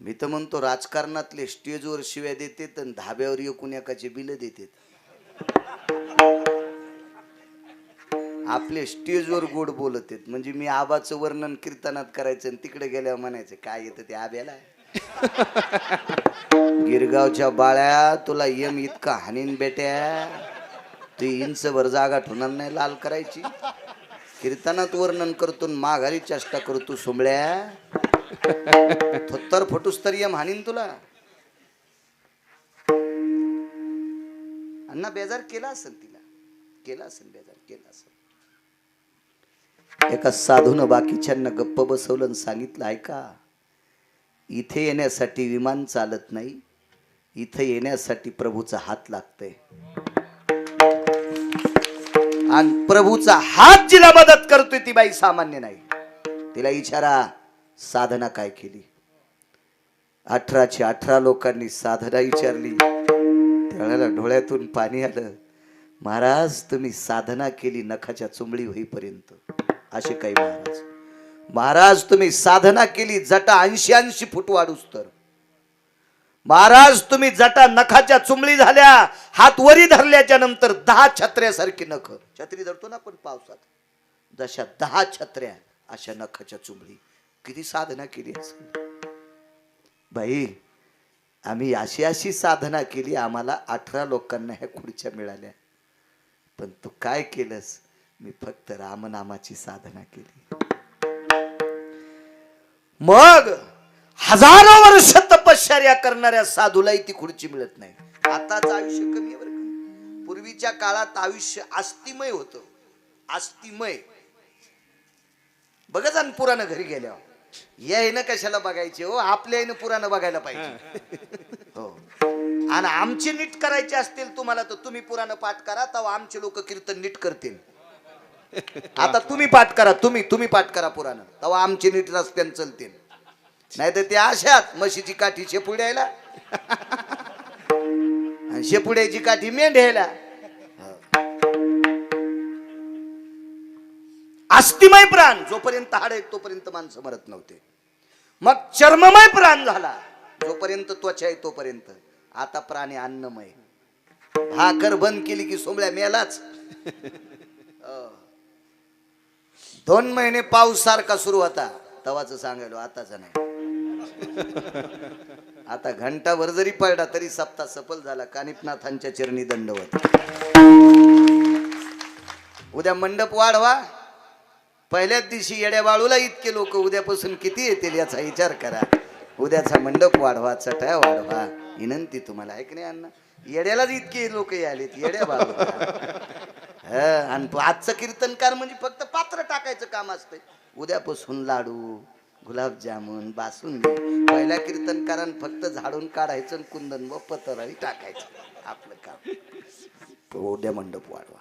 मी तर म्हणतो राजकारणातले स्टेजवर शिव्या देतात आणि धाब्यावर एकूण एकाचे बिल देतात. आपले स्टेजवर गोड बोलत आहेत. म्हणजे मी आबाचं वर्णन कीर्तनात करायचं आणि तिकडे गेल्यावर म्हणायचं काय येतं ते आब्याला. गिरगावच्या बाळ्या, तुला यम इतका हानीन बेट्या, तू इंचभर जागा ठेवणार नाही लाल करायची. कीर्तनात वर्णन करतो माघारी चेष्टा करतो सोंबळ्या. थोत्तर फटूस तर यम हानीन तुला. अण्णा बेजार केला असेल तिला, केला असेल बेजार, केला असेल. एका साधून बाकीच्यांना गप्प बसवलं आणि सांगितलं ऐका, इथे येण्यासाठी विमान चालत नाही, इथे येण्यासाठी प्रभूचा हात लागतोय. आणि प्रभूचा हात जिला मदत करतोय ती बाई सामान्य नाही. तिला विचारा साधना काय केली. 18च्या 18 लोकांनी साधना विचारली. त्यावेळेला डोळ्यातून पाणी आलं. महाराज तुम्ही साधना केली नखाच्या चुंबळी होईपर्यंत. असे काही महाराज. महाराज तुम्ही साधना केली जटा 80 फूट वाढूस तर. महाराज तुम्ही जटा नखाच्या चुंबळी झाल्या, हात वरी धरल्याच्या नंतर 10 छत्र्यासारखी नख. छत्री धरतो ना आपण पावसात, जशा 10 छत्र्या अशा नखाच्या चुंबळी. किती साधना केली असेल बाई. आम्ही अशी साधना केली, आम्हाला 18 लोकांना ह्या खुर्च्या मिळाल्या. पण तू काय केलंस. मी फक्त रामनामाची साधना केली. मग हजारो वर्ष तपश्चर्या करणाऱ्या साधूलाही ती खुर्ची मिळत नाही. आताच आयुष्य कमी आहे बरं का. पूर्वीच्या काळात आयुष्य आस्तिमय होतं. आस्तिमय बघा जाण पुराण घरी गेल्यावर. यायनं कशाला बघायचे हो, आपल्या आईनं पुराण बघायला पाहिजे. हो. आणि आमची नीट करायची असतील तुम्हाला तर तुम्ही पुराण पाठ करा, तेव्हा आमचे लोक कीर्तन नीट करतील. आता तुम्ही पाठ करा, तुम्ही पाठ करा पुराण, तेव्हा आमचे नीट रस्त्याने चलतील. नाही तर ते अशात म्हशीची काठी शेपुड्यायला आणि शेपुड्याची काठी मेंढ्यायला. अस्थिमय प्राण जोपर्यंत हाड आहेत तोपर्यंत माणसं मरत नव्हते. मग चर्ममय प्राण झाला जोपर्यंत त्वचा आहे तोपर्यंत. आता प्राणी अन्नमय. भाकर बंद केली की सोमळ्या मेलाच. 2 महिने पाऊस सारखा सुरू होता तवाच सांगायलो, आताच नाही. आता घंटाभर जरी पडला तरी सप्ताह सफल झाला. कानिपनाथांच्या चरणी दंडवत. उद्या मंडप वाढवा. पहिल्याच दिवशी येड्या बाळूला इतके लोक, उद्यापासून किती येतील याचा विचार करा. उद्याचा मंडप वाढवा, चटया वाढवा. विनंती तुम्हाला आहे की नाही अण्णा. येड्यालाच इतके लोक आलेत येड्या बाळू. आणि आजचं कीर्तनकार म्हणजे फक्त पात्र टाकायचं काम असतंय. उद्यापासून लाडू, गुलाबजामुन, बासुंदी. पहिल्या कीर्तनकारान फक्त झाडून काढायचं, कुंदन व पतराई टाकायचं आपलं काम. उद्या मंडप वाढवा.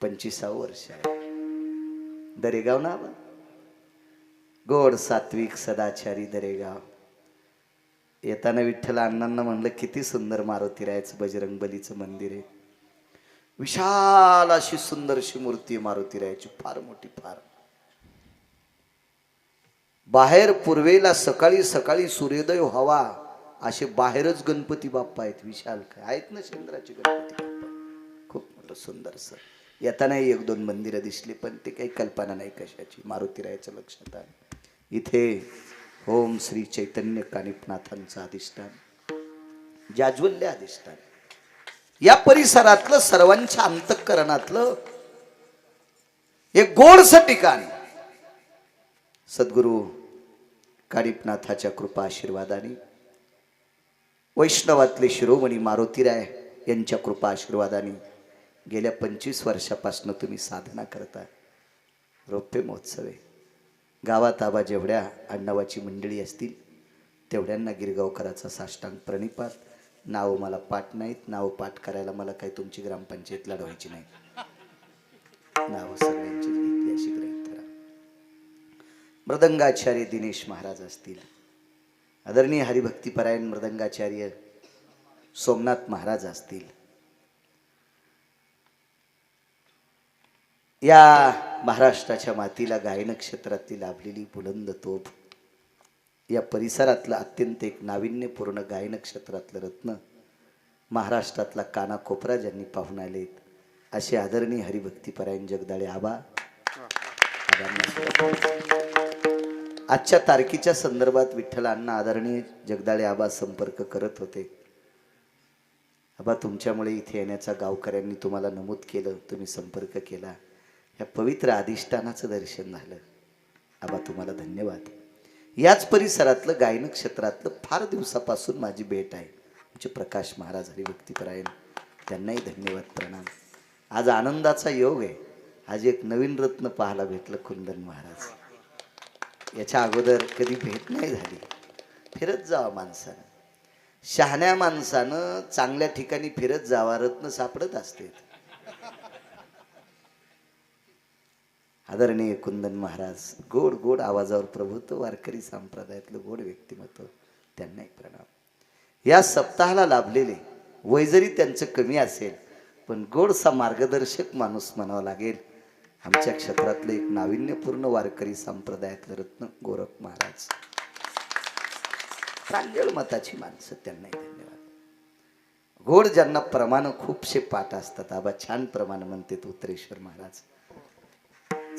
25वं वर्ष आहे. दरेगाव ना बा. गोड सात्विक सदाचारी दरेगाव. येताना विठ्ठल अण्णांना म्हणलं किती सुंदर मारुतीरायाचं बजरंग बलीचं मंदिर आहे. विशाल अशी सुंदरशी मूर्ती आहे मारुतीरायाची, फार मोठी, फार. बाहेर पूर्वेला सकाळी सकाळी सूर्योदय व्हावा असे बाहेरच गणपती बाप्पा आहेत. विशाल काय आहेत ना चंद्राचे गणपती बाप्पा, खूप मोठं सुंदर सर. येताना 1-2 मंदिरं दिसली पण ते काही कल्पना नाही कशाची. मारुतीरायाचं लक्षात आलं. इथे ओम श्री चैतन्य कानिपनाथांचं अधिष्ठान, जाज्वल्य अधिष्ठान. या परिसरातलं सर्वांच्या अंतःकरणातलं एक गोडसं ठिकाण. सद्गुरु कानिपनाथाच्या कृपा आशीर्वादाने, वैष्णवातले शिरोमणी मारुतीराय यांच्या कृपा आशीर्वादाने गेल्या 25 वर्षापासून तुम्ही साधना करता. रौप्य महोत्सव आहे. गावात आबा जेवढ्या आडनावाची मंडळी असतील तेवढ्यांना गिरगावकराचा साष्टांग प्रणिपात. नाव मला पाठ नाहीत, नाव पाठ करायला मला काही तुमची ग्रामपंचायत लढवायची नाही. नाव सगळ्यांची घेतली अशी ग्रहित करा. मृदंगाचार्य दिनेश महाराज असतील, आदरणीय हरिभक्तीपरायण मृदंगाचार्य सोमनाथ महाराज असतील. या महाराष्ट्राच्या मातीला गायन क्षेत्रातली लाभलेली बुलंद तोफ, या परिसरातलं अत्यंत एक नाविन्यपूर्ण गायन क्षेत्रातलं रत्न, महाराष्ट्रातला कानाकोपरा ज्यांनी पाहून आलेत असे आदरणीय हरिभक्तीपरायण जगदाळे आबा. आजच्या तारखेच्या संदर्भात विठ्ठलांना आदरणीय जगदाळे आबा संपर्क करत होते. आबा तुमच्यामुळे इथे येण्याचा गावकऱ्यांनी तुम्हाला नमूद केलं, तुम्ही संपर्क केला, या पवित्र अधिष्ठानाचं दर्शन झालं. आबा तुम्हाला धन्यवाद. याच परिसरातलं गायन क्षेत्रातलं फार दिवसापासून माझी भेट आहे आमचे प्रकाश महाराज हरिभक्तीपरायण, त्यांनाही धन्यवाद प्रणाम. आज आनंदाचा योग आहे. आज एक नवीन रत्न पाहायला भेटलं, कुंदन महाराज. याच्या अगोदर कधी भेट नाही झाली. फिरत जावा माणसानं, शहाण्या माणसानं चांगल्या ठिकाणी फिरत जावा, रत्न सापडत असते. आदरणीय कुंदन महाराज गोड गोड आवाजावर प्रभुत्व, वारकरी संप्रदायातलं गोड व्यक्तिमत्व, त्यांनाही प्रणाम. या सप्ताहाला लाभलेले वय जरी त्यांचं कमी असेल पण गोडसा मार्गदर्शक माणूस म्हणावा लागेल. आमच्या क्षेत्रातलं एक नाविन्यपूर्ण वारकरी संप्रदायातलं रत्न गोरख महाराज, प्रांजळ मताची माणसं, त्यांनाही धन्यवाद. गोड ज्यांना प्रमाण खूपशे पाठ असतात. आबा छान प्रमाण म्हणते उत्तरेश्वर महाराज.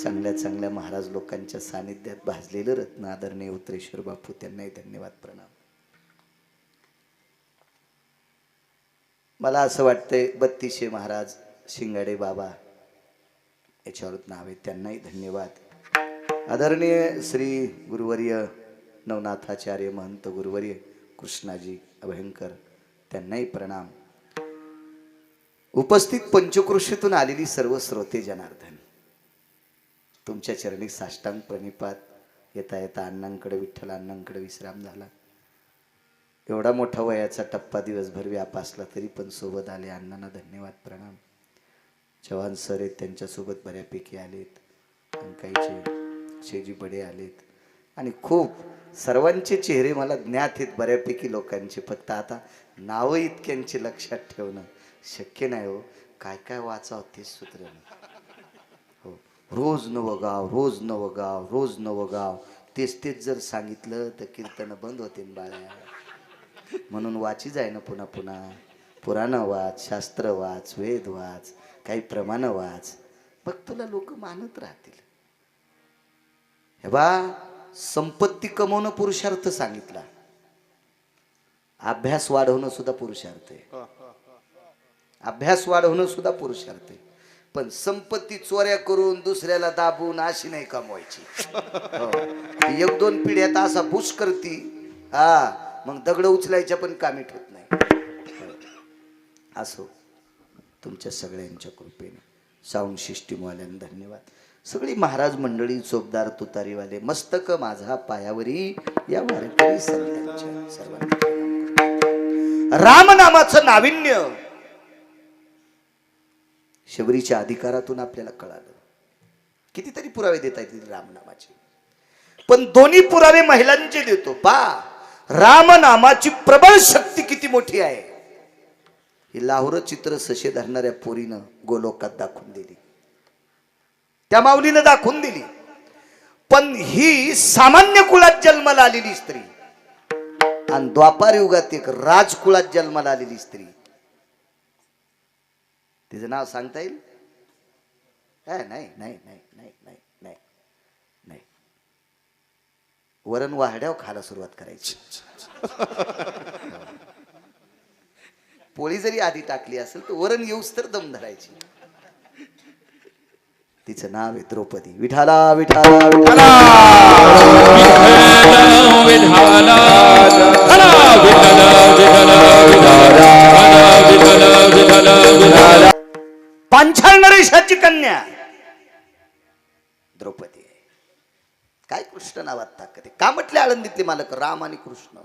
चांगल्या चांगल्या महाराज लोकांच्या सानिध्यात भाजलेलं रत्न आदरणीय उत्तरेश्वर बापू, त्यांनाही धन्यवाद प्रणाम. मला असं वाटतंय 32 महाराज शिंगाडे बाबा याच्यावर नाव आहे, त्यांनाही धन्यवाद. आदरणीय श्री गुरुवर्य नवनाथाचार्य महंत गुरुवर्य कृष्णाजी अभयंकर, त्यांनाही प्रणाम. उपस्थित पंचकृषीतून आलेली सर्व श्रोते जनार्दन, तुमच्या चरणी साष्टांग प्रणिपात. येता येता अण्णांकडे, विठ्ठल अण्णांकडे विश्राम झाला. एवढा मोठा वयाचा टप्पा दिवसभर व्याप असला तरी पण सोबत आले. अण्णांना धन्यवाद प्रणाम. चव्हाण सर आहेत, त्यांच्यासोबत बऱ्यापैकी आलेत. अंकाईचे शेजी बडे आलेत आणि खूप सर्वांचे चेहरे मला ज्ञात आहेत बऱ्यापैकी लोकांचे. फक्त आता नावं इतक्यांचे लक्षात ठेवणं शक्य नाही हो. काय काय वाचावं तेच सूत्र हो. रोज नवगाव, रोज नवगाव, रोज नवगाव, तेच तेच जर सांगितलं तर कीर्तन बंद होते बाळ्या. म्हणून वाची जाय ना पुन्हा पुन्हा. पुराण वाच, शास्त्र वाच, वेद वाच, काही प्रमाण वाच, मग तुला लोक मानत राहतील. हे बा, संपत्ती कमवणं पुरुषार्थ सांगितला, अभ्यास वाढवणं सुद्धा पुरुषार्थ आहे. अभ्यास वाढवणं सुद्धा पुरुषार्थ आहे. पण संपत्ती चोऱ्या करून दुसऱ्याला दाबून अशी नाही कमवायची. 1-2 पिढ्यात असा बुश करती, हा मग दगड उचलायच्या पण कामी ठेवत नाही. असो तुमच्या सगळ्यांच्या कृपेने. साऊंड सिस्टीमवाल्यांना धन्यवाद. सगळी महाराज मंडळी, चोपदार, तुतारीवाले, मस्तक माझा पायावरी या वारकरी संतांच्या सर्वांना रामनामाचं नाविन्य शबरीच्या अधिकारातून आपल्याला कळालं. कितीतरी पुरावे देता येतील रामनामाचे, पण दोन्ही पुरावे महिलांचे देतो. रामनामाची प्रबळ शक्ती किती मोठी आहे ही लाहोर चित्र सशे धरणाऱ्या पोरीनं गोलोकात दाखवून दिली, त्या माऊलीनं दाखवून दिली. पण ही सामान्य कुळात जन्माला आलेली स्त्री आणि द्वापार युगात एक राजकुळात जन्माला आलेली स्त्री, तिचं नाव सांगता येईल? नाही नाही नाही नाही नाही नाही नाही नाही. वरण वाहड्यावर खायला सुरुवात करायची. पोळी जरी आधी टाकली असेल तर वरण येऊस तर दम धरायची. तिचं नाव आहे द्रौपदी. विठाला विठाला विठाला पांचाळ नरेशाची कन्या द्रौपदी आहे. काय कृष्ण नावात ताकद आहे. का म्हटले आळंदीतले मालक राम आणि कृष्ण?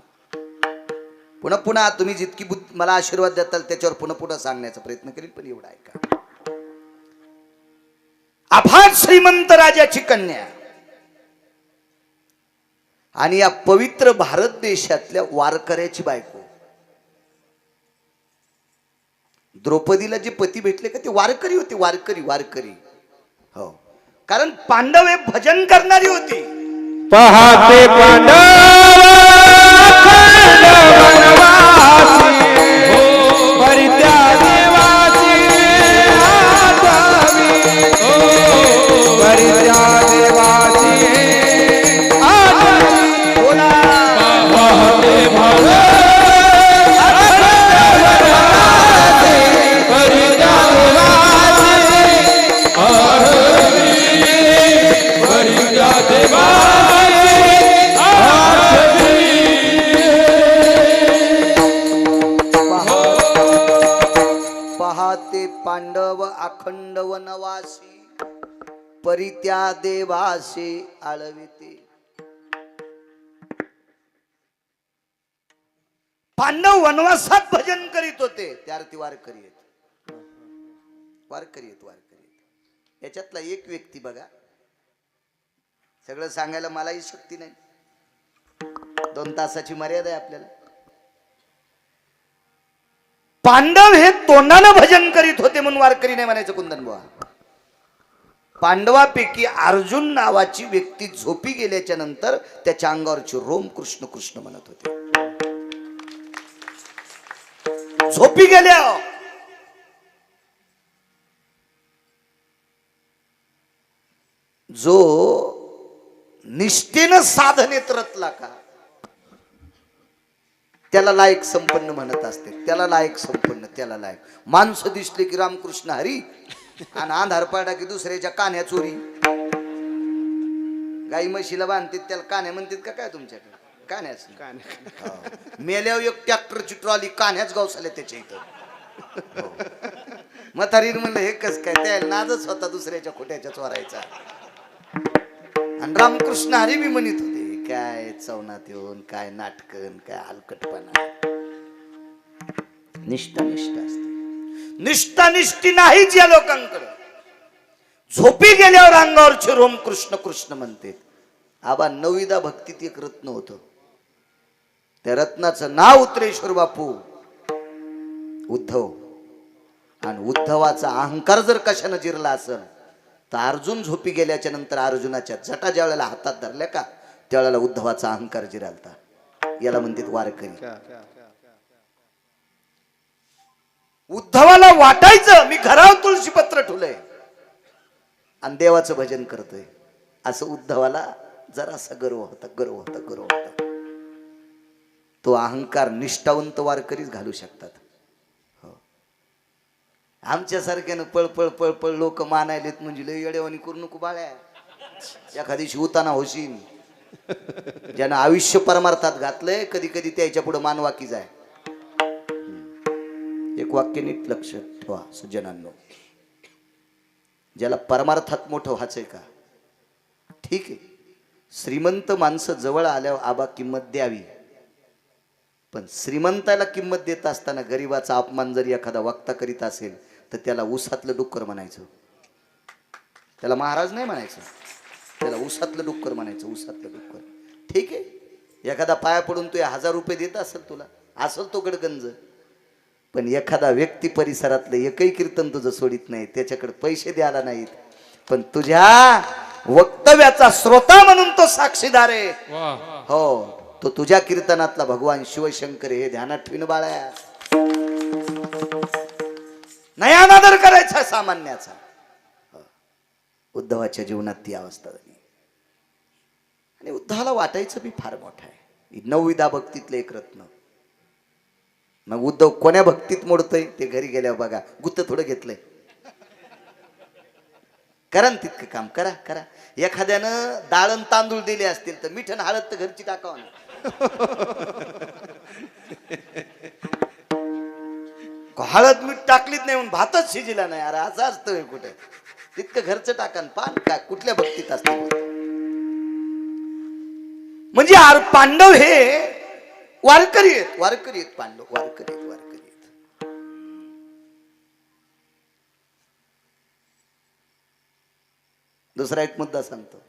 पुन्हा पुन्हा तुम्ही जितकी मला आशीर्वाद देताल त्याच्यावर पुन्हा पुन्हा सांगण्याचा प्रयत्न करील, पण एवढा ऐका. अफाट श्रीमंत राजाची कन्या आणि या पवित्र भारत देशातल्या वारकऱ्याची बायको. द्रौपदीला जे पती भेटले का ते वारकरी होते. वारकरी वारकरी हो, कारण पांडव हे भजन करणारी होती. पहाते पांडव परित्या देवाची आठावी, परित्या देवाची आठावी. बोला पहाते पांडव परित्या देवाची आठवी, परित्या देवाची आठवी. पहाते पांडव अखंड वनवासी, परित्या देवासे आळविते. पांडव वनवासात भजन करीत होते, त्या अर्थी वारकरी आहेत. वारकरी आहेत, वारकरी आहेत. याच्यातला एक व्यक्ती बघा, सगळं सांगायला मलाही शक्ती नाही, 2 तासाची मर्यादा आहे आपल्याला. पांडव हे तोंडानं भजन करीत होते म्हणून वारकरी नाही म्हणायचं कुंदन बुवा. पांडवापैकी अर्जुन नावाची व्यक्ती झोपी गेल्याच्या नंतर त्याच्या अंगावरचे रोम कृष्ण कृष्ण म्हणत होते. झोपी गेल्या. जो निष्ठेनं साधनेत रतला का त्याला लायक संपन्न म्हणत असते. त्याला लायक संपन्न, त्याला लायक. माणसं दिसले की रामकृष्ण हरी आणि अंधार पडला की दुसऱ्याच्या कान्या चोरी. गाई म्हशीला बांधतात त्याला कान्या म्हणतात का काय तुमच्याकडे? कान्याच. मेल्यावर एक ट्रॅक्टरची ट्रॉली कान्याच गावसाल्या त्याच्या इथं. म्हातारीनं म्हणलं हे कस काय? त्याला नादच होता दुसऱ्याच्या खोट्याच्या चोरायचा. आणि रामकृष्ण हरी मी म्हणत होते काय चवनात येऊन काय नाटकन काय हलकटपणा. निष्ठा निष्ठा असते. निष्ठा निष्ठी नाहीच या लोकांकडे. झोपी गेल्यावर अंगावरचे रोम कृष्ण कृष्ण म्हणते. आबा 9वीदा भक्तीत एक रत्न होतं. त्या रत्नाचं नाव उत्तरेश्वर बापू उद्धव. आणि उद्धवाचा अहंकार जर कशानं जिरला असेल तर अर्जुन झोपी गेल्याच्या नंतर अर्जुनाच्या जटा ज्या वेळेला हातात धरल्या का त्यावेळेला उद्धवाचा अहंकार जिरालता. याला म्हणतात वारकरी. उद्धवाला वाटायचं मी घरावर तुळशी पत्र ठुलय आणि देवाचं भजन करतोय. असं उद्धवाला जरासा गर्व होता, गर्व होता, गर्व होता. तो अहंकार निष्ठावंत वारकरीच घालू शकतात. हो, आमच्यासारख्यानं पळ पळ पळ पळ लोक मानायलेत म्हणजे लय येडेवानी करू नको बाळ्या. एखादी शिवताना होशील. ज्यानं आयुष्य परमार्थात घातलंय कधी कधी त्याच्या पुढे मानवाकी जाय. एक वाक्य नीट लक्षात ठेवा सज्जनांनो. ज्याला परमार्थात मोठं व्हायचंय का ठीक आहे, श्रीमंत माणसं जवळ आल्यावर आबा किंमत द्यावी. पण श्रीमंताला किंमत देत असताना गरीबाचा अपमान जरी एखादा वक्ता करीत असेल तर त्याला उसातलं डुक्कर म्हणायचं. त्याला महाराज नाही म्हणायचं, त्याला उसातलं डुक्कर म्हणायचं. उसातलं डुक्कर ठीक आहे. एखादा पाया पडून तू 1000 रुपये देत असेल, तुला असेल तो गडगंज, पण एखादा व्यक्ती परिसरातलं एकही कीर्तन तुझं सोडित नाही, त्याच्याकडे पैसे द्यायला नाहीत, पण तुझ्या वक्तव्याचा श्रोता म्हणून तो साक्षीदार आहे. वाह हो, तो तुझ्या कीर्तनातला भगवान शिवशंकर हे ध्यानात ठेवून बाळा. नाही अनादर करायचा सामान्याचा. उद्धवाच्या जीवनात ती अवस्था झाली आणि उद्धवाला वाटायचं बी फार मोठं आहे. 9विधा भक्तीतलं एक रत्न. मग उद्धव कोण्या भक्तीत मोडतोय ते घरी गेल्यावर बघा. गुत्त थोडं घेतलंय. करा ना तितकं काम, करा करा. एखाद्यानं डाळण तांदूळ दिले असतील तर मीठ आणि हळद तर घरची टाकावं ना. हळद मीठ टाकलीच नाही म्हणून भातच शिजला नाही. अरे असं असतं कुठे. तितकं घरचं टाकान. पान का कुठल्या भक्तीत असते. म्हणजे पांडव हे वारकरी आहेत. वारकरी आहेत पांडव. वारकरी आहेत. वारकरी आहेत. दुसरा एक मुद्दा सांगतो.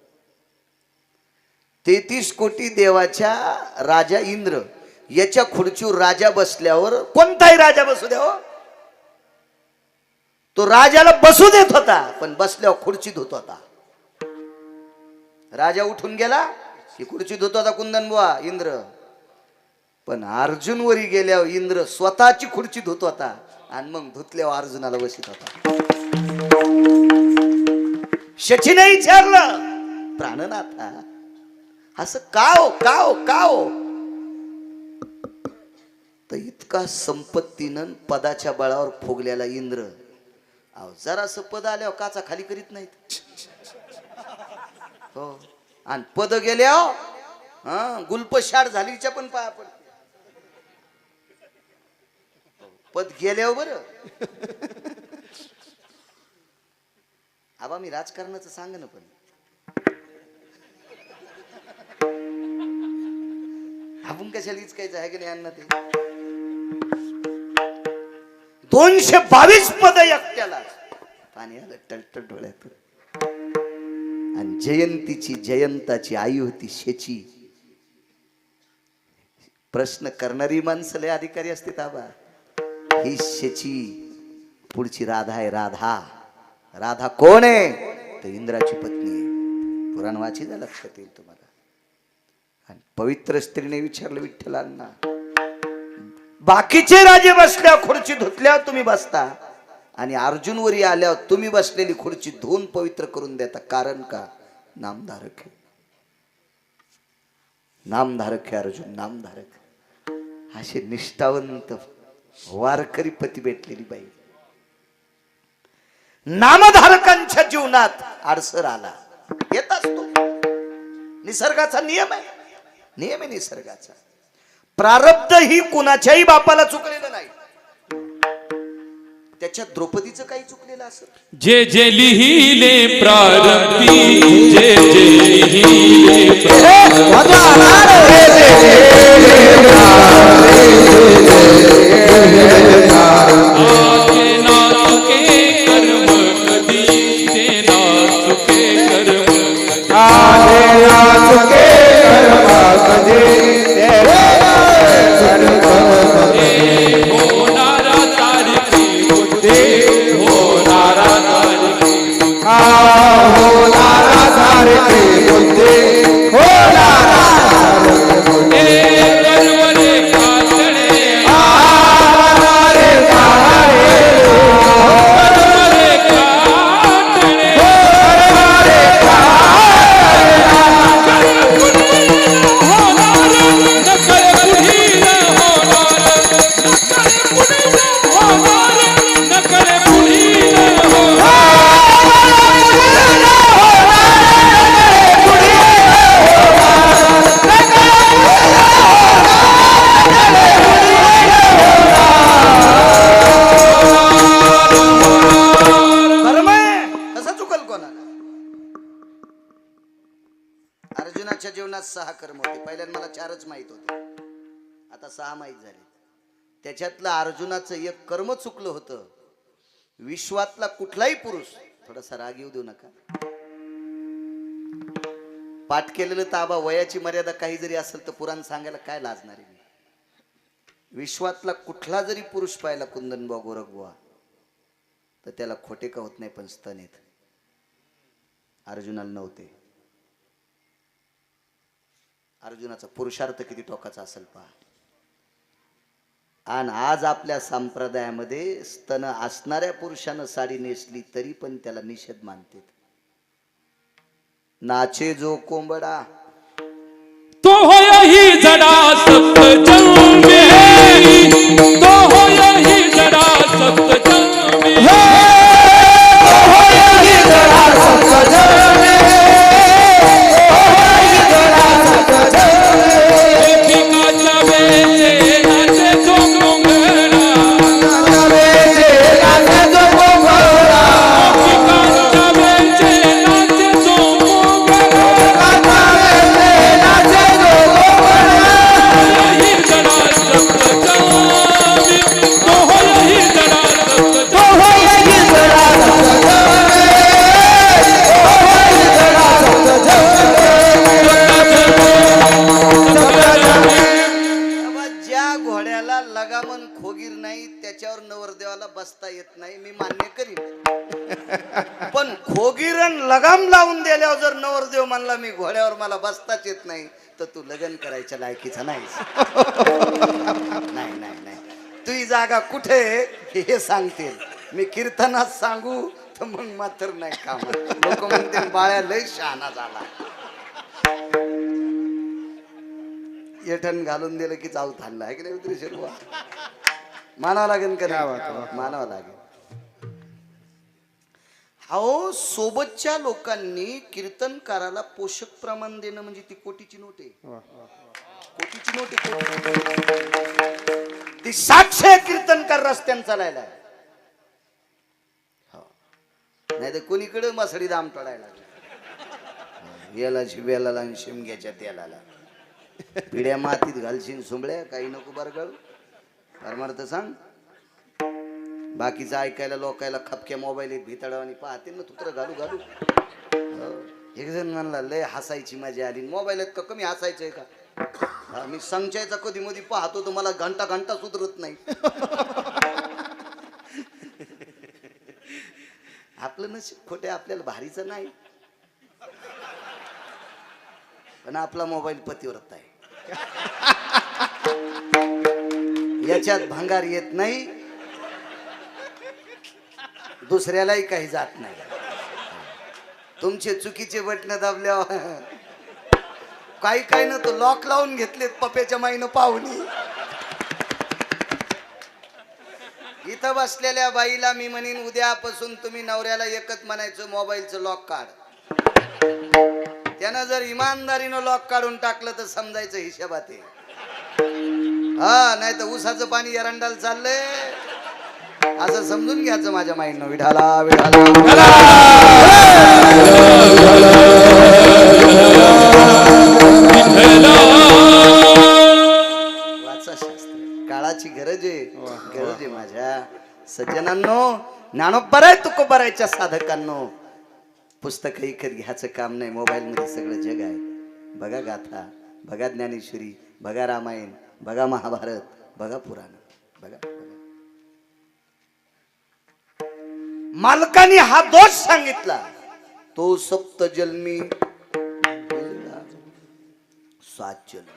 33 कोटी देवाच्या राजा इंद्र याच्या खुर्चीवर राजा बसल्यावर, कोणताही राजा बसू द्या हो, तो राजाला बसू देत होता, पण बसल्यावर खुर्ची धुत होता. राजा उठून गेला की खुर्ची धुत होता कुंदनबुवा इंद्र. पण अर्जुन वरी गेल्यावर इंद्र स्वतःची खुर्ची धुत होता आणि मग धुतल्यावर अर्जुनाला बसित होता. शचीने विचारलं, प्राणनाथा असं का हो, का हो, का हो? तर इतका संपत्तीनं पदाच्या बळावर फुगलेला इंद्र, अहो जरासं पद आल्यावर काचा खाली करीत नाहीत. हो, आणि पद गेल्यावर गुलपशाड झालीच्या पण पाया पडते. पद गेल्यावर बरं. आबा मी राजकारणाचं सांग ना, पण आपण कशाला इचकायचं आहे की नाही अण्णा. ते 222 पद एकट्याला. पाणी आलं टलटल डोळ्यात. आणि जयंतीची, जयंताची आई होती शेची. प्रश्न करणारी माणसं लय अधिकारी असते आबा. ही शेची पुढची राधा आहे. राधा, राधा कोण आहे? तर इंद्राची पत्नी आहे. पुराण वाचीचा लक्षात येईल तुम्हाला. आणि पवित्र स्त्रीने विचारलं विठ्ठलांना, बाकीचे राजे बसल्या खुर्ची धुतल्या तुम्ही बसता, आणि अर्जुन वरी आल्यावर तुम्ही बसलेली खुर्ची धुवून पवित्र करून देता, कारण का? नामधारक आहे. नामधारक आहे अर्जुन, नामधारक. असे निष्ठावंत वारकरी पती भेटलेली बाई. नामधारकांच्या जीवनात अडसर आला येत असतो. निसर्गाचा नियम आहे. नियम आहे निसर्गाचा. प्रारब्ध ही कुणाच्याही बापाला चुकलेलं नाही. त्याच्यात द्रौपदीचं काही चुकलेलं असं. जे जे लिहिले प्रारंभी, जे जे लिहिले अर्जुनाच्या जीवनात 6 कर्म होते. पहिल्यांदा मला 4च माहित होते, आता 6 माहित झाले. त्याच्यातलं अर्जुनाचं एक कर्म चुकलं होतं. विश्वातला कुठलाही पुरुष, थोडासा राग येऊ देऊ नका, पाठ केलेलं ताबा वयाची मर्यादा काही जरी असेल तर पुराण सांगायला काय लाजणार आहे मी. विश्वातला कुठला जरी पुरुष पाहिला कुंदनबा गोरखबुवा तर त्याला खोटे का होत नाही, पण स्तन येत. अर्जुनाला नव्हते. अर्जुनाचा पुरुषार्थ किती टोकाचा असेल पहा. आणि आज आपल्या संप्रदायामध्ये स्तन असणाऱ्या पुरुषानं साडी नेसली तरी पण त्याला निषेध मानतात. नाचे जो कोंबडा तो होय ही जडा सप्तजन्मी, तो होय ही जडा सप्तजन्मी, भिकाच्या वेचे नाचे जो मुंगळा, भिकाच्या वेचे नाचे जो मुंगळा, ही जडा सप्तजन्मी, तो होय ही जडा बाबा, ज्या घोड्याला लगामन खोगीर नाही त्याच्यावर नवरदेवाला बसता येत नाही, मी मान्य करीन. पण खोगीरन लगाम लावून दिल्यावर जर नवरदेव म्हणला मी घोड्यावर मला बसताच येत नाही, तर तू लग्न करायच्या लायकीचा नाहीस. नाही नाही नाही, तुझी जागा कुठे हे सांगतील. मी कीर्तनात सांगू तर मग मात्र नाही काम. लोक म्हणते बाळ्या लय शहाणा झाला. येठण घालून दिलं की जाऊ थांबला आहे की नाही उतरी शिरवा. मानावं लागेल का नाही? मानावं लागेल. हो, सोबतच्या लोकांनी कीर्तनकाराला पोषक प्रमाण देणं म्हणजे ती कोटीची नोट आहे. कोटीची नोट आहे. ती 700 कीर्तनकार रस्त्यानं चालायला, नाही तर कोणीकडे मसडी दाम टळायला. याला शिव्याला आणि शिमग्याच्या तेलाला पिढ्या मातीत घालशील सुंबळ्या, काही नको बरगळ. परमार्थ सांग. बाकीचं ऐकायला लोकायला खपक्या मोबाईल भितडाव आणि पाहते ना तुत्र घालू घालू. एक जण म्हणला लय हसायची मजा आली. मोबाईलात का कमी हसायचंय का? मी संचयचा कधी मध्ये पाहतो तर मला घंटा घंटा सुधरत नाही. आपलं नशीब खोटे, आपल्याला भारीचं नाही, पण आपला मोबाईल पतिव्रत आहे. याच्यात भंगार येत नाही, दुसऱ्यालाही काही जात नाही. तुमचे चुकीचे बटन दाबल्यावर काही काही ना तो लॉक लावून घेतलेत पप्याच्या माईनं पाहुणी. इथं बसलेल्या बाईला मी म्हणीन उद्यापासून तुम्ही नवऱ्याला एकच म्हणायचं मोबाईलचं लॉक काढ. त्यानं जर इमानदारीनं लॉक काढून टाकलं तर समजायचं हिशोबात आहे. हा, नाही तर ऊसाचं पाणी एरंडाला चाललंय असं समजून घ्यायचं माझ्या माईनं. विठाला विठाला वाचा शास्त्र. काळाची गरज आहे, गरज आहे माझ्या सज्जनांनो. ज्ञानोबराय तुकोबरायच्या साधकांनो, पुस्तक विकत घ्यायचं काम नाही. मोबाईल मध्ये सगळं जग आहे. बघा गाथा, बघा ज्ञानेश्वरी, बघा रामायण, बघा महाभारत, बघा पुराण, बघा. मालकाने हा दोष सांगितला, तो सप्त जन्मी 7 जन्म.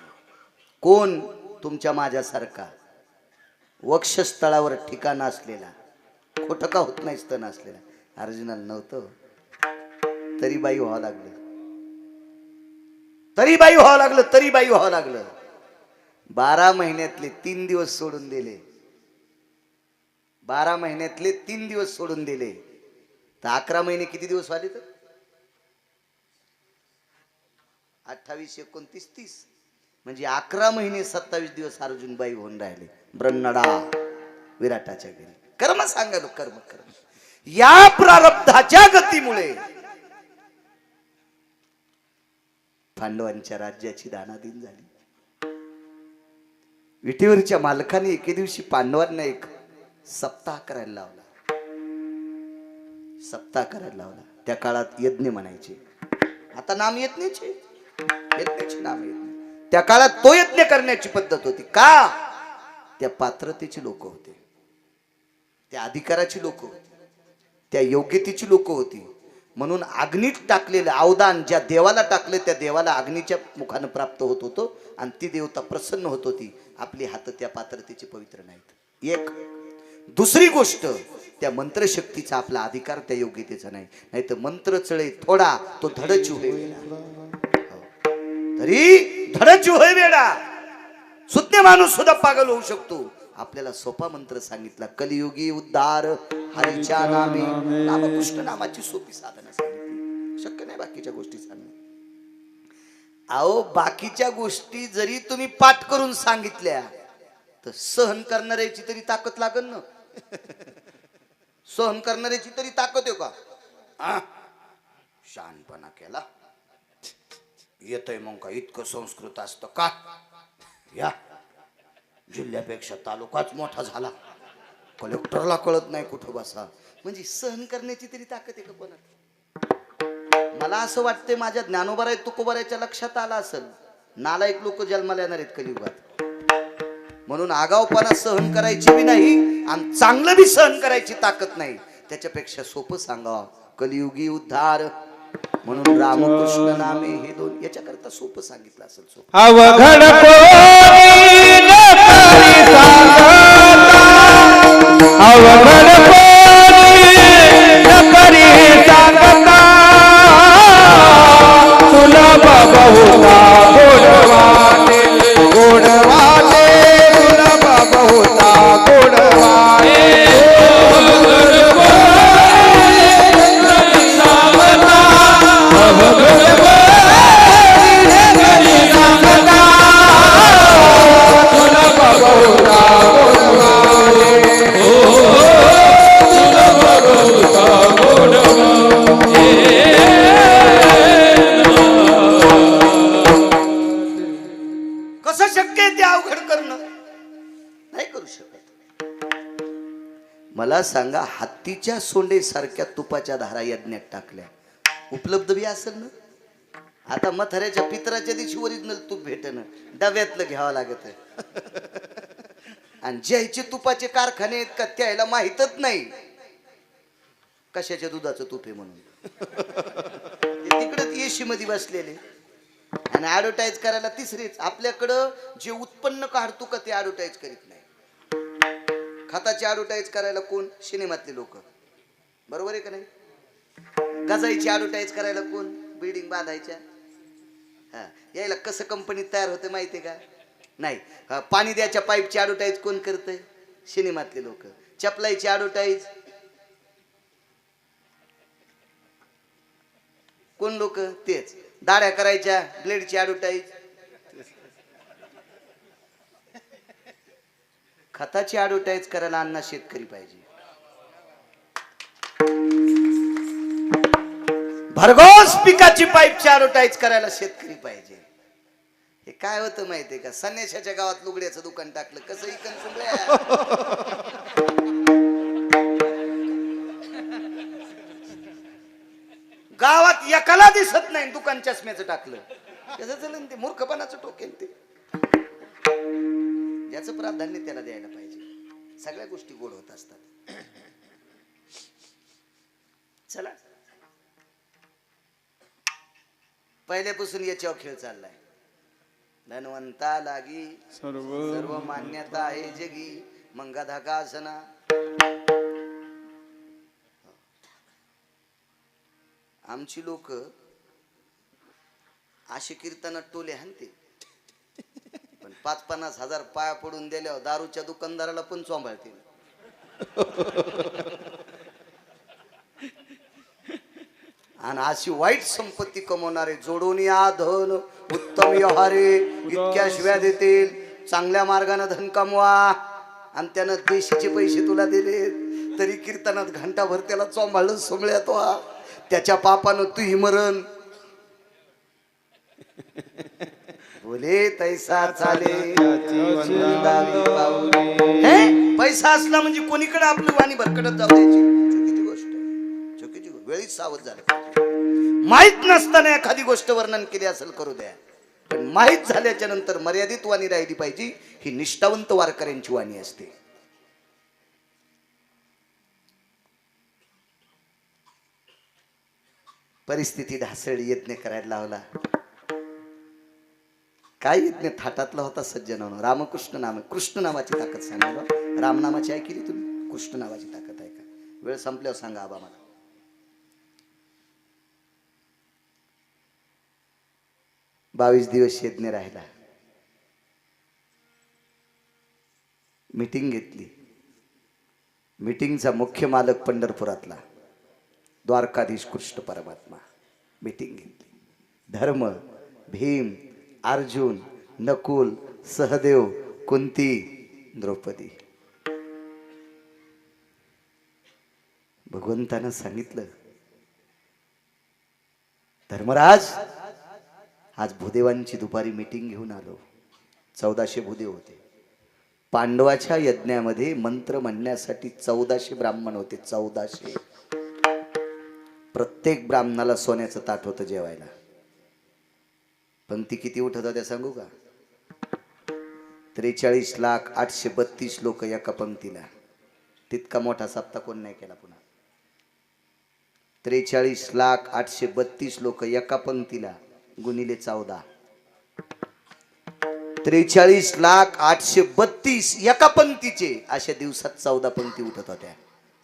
कोण? तुमच्या माझ्यासारखा वक्षस्थळावर ठिकाण असलेला, खोटं का होत नाही स्तन असलेला. अर्जुनाला नव्हतं, तरी बाई व्हावं लागलं, तरी बाई व्हावं लागलं, तरी बाई व्हावं लागलं. 12 महिन्यातले 3 दिवस सोडून दिले. 12 महिन्यातले 3 दिवस सोडून दिले तर 11 महिने किती दिवस वाले? तर 28, 29, 30 म्हणजे 11 महिने 27 दिवस अर्जुन बाई होऊन राहिले. ब्रह्मडा विराटाच्या घरी. कर्म सांगालो, कर्म कर्म. या प्रारब्धाच्या गतीमुळे पांडवांच्या राज्याची दानादिन झाली. विटेवरच्या मालकाने एके दिवशी पांडवांना एक सप्ताह करायला लावला. सप्ताह करायला लावला. त्या काळात यज्ञ म्हणायचे. आता नाम यज्ञाचे, यज्ञाचे नाम यज्ञ. त्या काळात तो यज्ञ करण्याची पद्धत होती. का? त्या पात्रतेची लोक होते, त्या अधिकाराची लोक होती, त्या योग्यतेची लोक होती. म्हणून अग्नीत टाकलेलं अवदान ज्या देवाला टाकले त्या देवाला अग्नीच्या मुखानं प्राप्त होत होतं आणि ती देवता प्रसन्न होत होती. आपली हात त्या पात्रतेचे पवित्र नाहीत. एक. दुसरी गोष्ट, त्या मंत्रशक्तीचा आपला अधिकार त्या योग्यतेचा नाही. नाही तर मंत्र चळे थोडा तो धडच होय वेडा. तरी धडच होय वेडा. सुज्ञ माणूस सुद्धा पागल होऊ शकतो. आपल्याला सोपा मंत्र सांगितला, कलियुगी उद्धार हरीच्या नामे. रामकृष्ण नामाची सोपी साधनं सांगितली. शक्य नाही बाकीच्या गोष्टी सांगणे. अहो बाकीच्या गोष्टी जरी तुम्ही पाठ करून सांगितल्या तर सहन करणाऱ्याची तरी ताकद लागल ना. सहन करणाऱ्याची तरी ताकद आहे का? शहाणपणा केला येतय मग का इतकं संस्कृत असतं का? या जिल्ह्यापेक्षा तालुकाच मोठा झाला, कलेक्टरला कळत नाही कुठं बसा. म्हणजे सहन करण्याची तरी ताकद आहे का कोणात? मला असं वाटतंय माझ्या ज्ञानोबाराय तुकोबारायच्या लक्षात आला असेल, नालायक लोक जन्माला येणार आहेत कलियुगात. म्हणून आगावपणा सहन करायची बी नाही आणि चांगलं बी सहन करायची ताकद नाही. त्याच्यापेक्षा सोपं सांगा, कलियुगी उद्धार म्हणून रामकृष्ण नामे. हे दोन याच्याकरता सोपं सांगितलं असेल. सोपं अवघड कोणी न करी सांगता, अवघड कोणी न करी सांगता, सुलभ बहुता गोडवाटे, गोडवाटे सुलभ बहुता गोडवाटे. कसं शक्य आहे ते अवघड करणं? नाही करू शकत. मला सांगा, हत्तीच्या सोंडेसारख्या तुपाच्या धारा यज्ञात टाकल्या, उपलब्ध बी असेल ना. आता मथऱ्याच्या पितराच्या दिवशी ओरिजिनल तूप भेटणं डब्यातलं घ्यावं लागत. आणि ज्याचे तुपाचे कारखाने आहेत का त्याला माहीतच नाही कशाच्या दुधाचं तूप आहे म्हणून. तिकडे एशी मध्ये बसलेले आणि ऍडव्हर्टाईज करायला तिसरीच. आपल्याकडं जे उत्पन्न काढतो का ते ऍडव्हर्टाईज करीत नाही. खताची ऍडव्हर्टाईज करायला कोण? सिनेमातले लोक. बरोबर आहे का नाही? गजाईची ऍडव्हर्टाईज करायला कोण? बिल्डिंग बांधायच्या. हा, यायला कसं कंपनीत तयार होते माहितीये का? नाही. पाणी द्यायच्या पाईपची ऍडव्हर्टाईज कोण करतंय? सिनेमातले लोक. चपलाईची ऍडव्हर्टाईज कोण लोक? तेच. दाढ्या करायच्या ब्लेडची ऍडव्हर्टाईज. खताची ऍडव्हर्टाईज करायला अण्णा शेतकरी पाहिजे. भरघोस पिकाची पाईपची ऍडव्हर्टाईज करायला शेतकरी पाहिजे. हे काय होतं माहितीये का? संन्याशाच्या गावात लुगड्याचं दुकान टाकलं कसं इकन सुगड्या. गावात एकाला दिसत नाही, दुकान चष्म्याचं टाकलं कसं चलन? ते मूर्खपणाचं टोकेन ते. ज्याचं प्राधान्य त्याला द्यायला पाहिजे. सगळ्या गोष्टी गोड होत असतात. चला, पहिल्यापासून याच्यावर खेळ चाललाय. धनवंता लागी सर्व मान्यता आहे जगी, मंगा धागा असना. आमची लोक असे कीर्तनात टोले हाणते, पण 5-50 हजार पाया पडून दिल्यावर दारूच्या दुकानदाराला पण चोंबाळते. आणि अशी वाईट संपत्ती कमवणारे जोडून या धन उत्तम व्यवहारे इतक्या शिव्या देतील. चांगल्या मार्गाने धन कमवा आणि त्यानं देशीचे पैसे तुला दिले तरी कीर्तनात घंटाभर त्याला चोंबाळलं सोमळ्यात वा. त्याच्या पापानं तूही मरण. बोले तैसा चाले पैसा असला म्हणजे कोणीकडे आपली वाणी भरकटत जाऊ द्यायची. चुकीची गोष्ट आहे. वेळीच सावध झालं पाहिजे. माहित नसताना एखादी गोष्ट वर्णन केली असेल करू द्या, पण माहित झाल्याच्या नंतर मर्यादित वाणी राहिली पाहिजे. ही निष्ठावंत वारकऱ्यांची वाणी असते. परिस्थिती ढासळी, यज्ञ करायला लावला. काय यज्ञ थाटातला होता सज्जनानो. रामकृष्ण नाम, कृष्ण नावाची ताकद सांगा. राम नामाची ऐकली तुम्ही? कृष्ण नावाची ताकद आहे का? वेळ संपल्यावर सांगा आबा मला. बावीस दिवस यज्ञ राहिला. मीटिंग घेतली. मीटिंगचा मुख्य मालक पंढरपुरातला द्वारकाधीश कृष्ण परमात्मा. मीटिंग घेतली. धर्म, भीम, अर्जुन, नकुल, सहदेव, कुंती, द्रौपदी. भगवंतानं सांगितलं, धर्मराज आज भूदेवांची दुपारी मीटिंग घेऊन आलो. 1400 भूदेव होते. पांडवाच्या यज्ञामध्ये मंत्र म्हणण्यासाठी 1400 ब्राह्मण होते. 1400. प्रत्येक ब्राह्मणाला सोन्याचं ताट होतं जेवायला. पंक्ती किती उठत होत्या सांगू का? 43,832 लोक एका पंक्तीला. तितका मोठा सप्ताह कोण नाही केला पुन्हा. 43,832 लोक एका पंक्तीला, गुणिले 14. 43,832 एका पंक्तीचे. अशा दिवसात 14 पंक्ती उठत होत्या.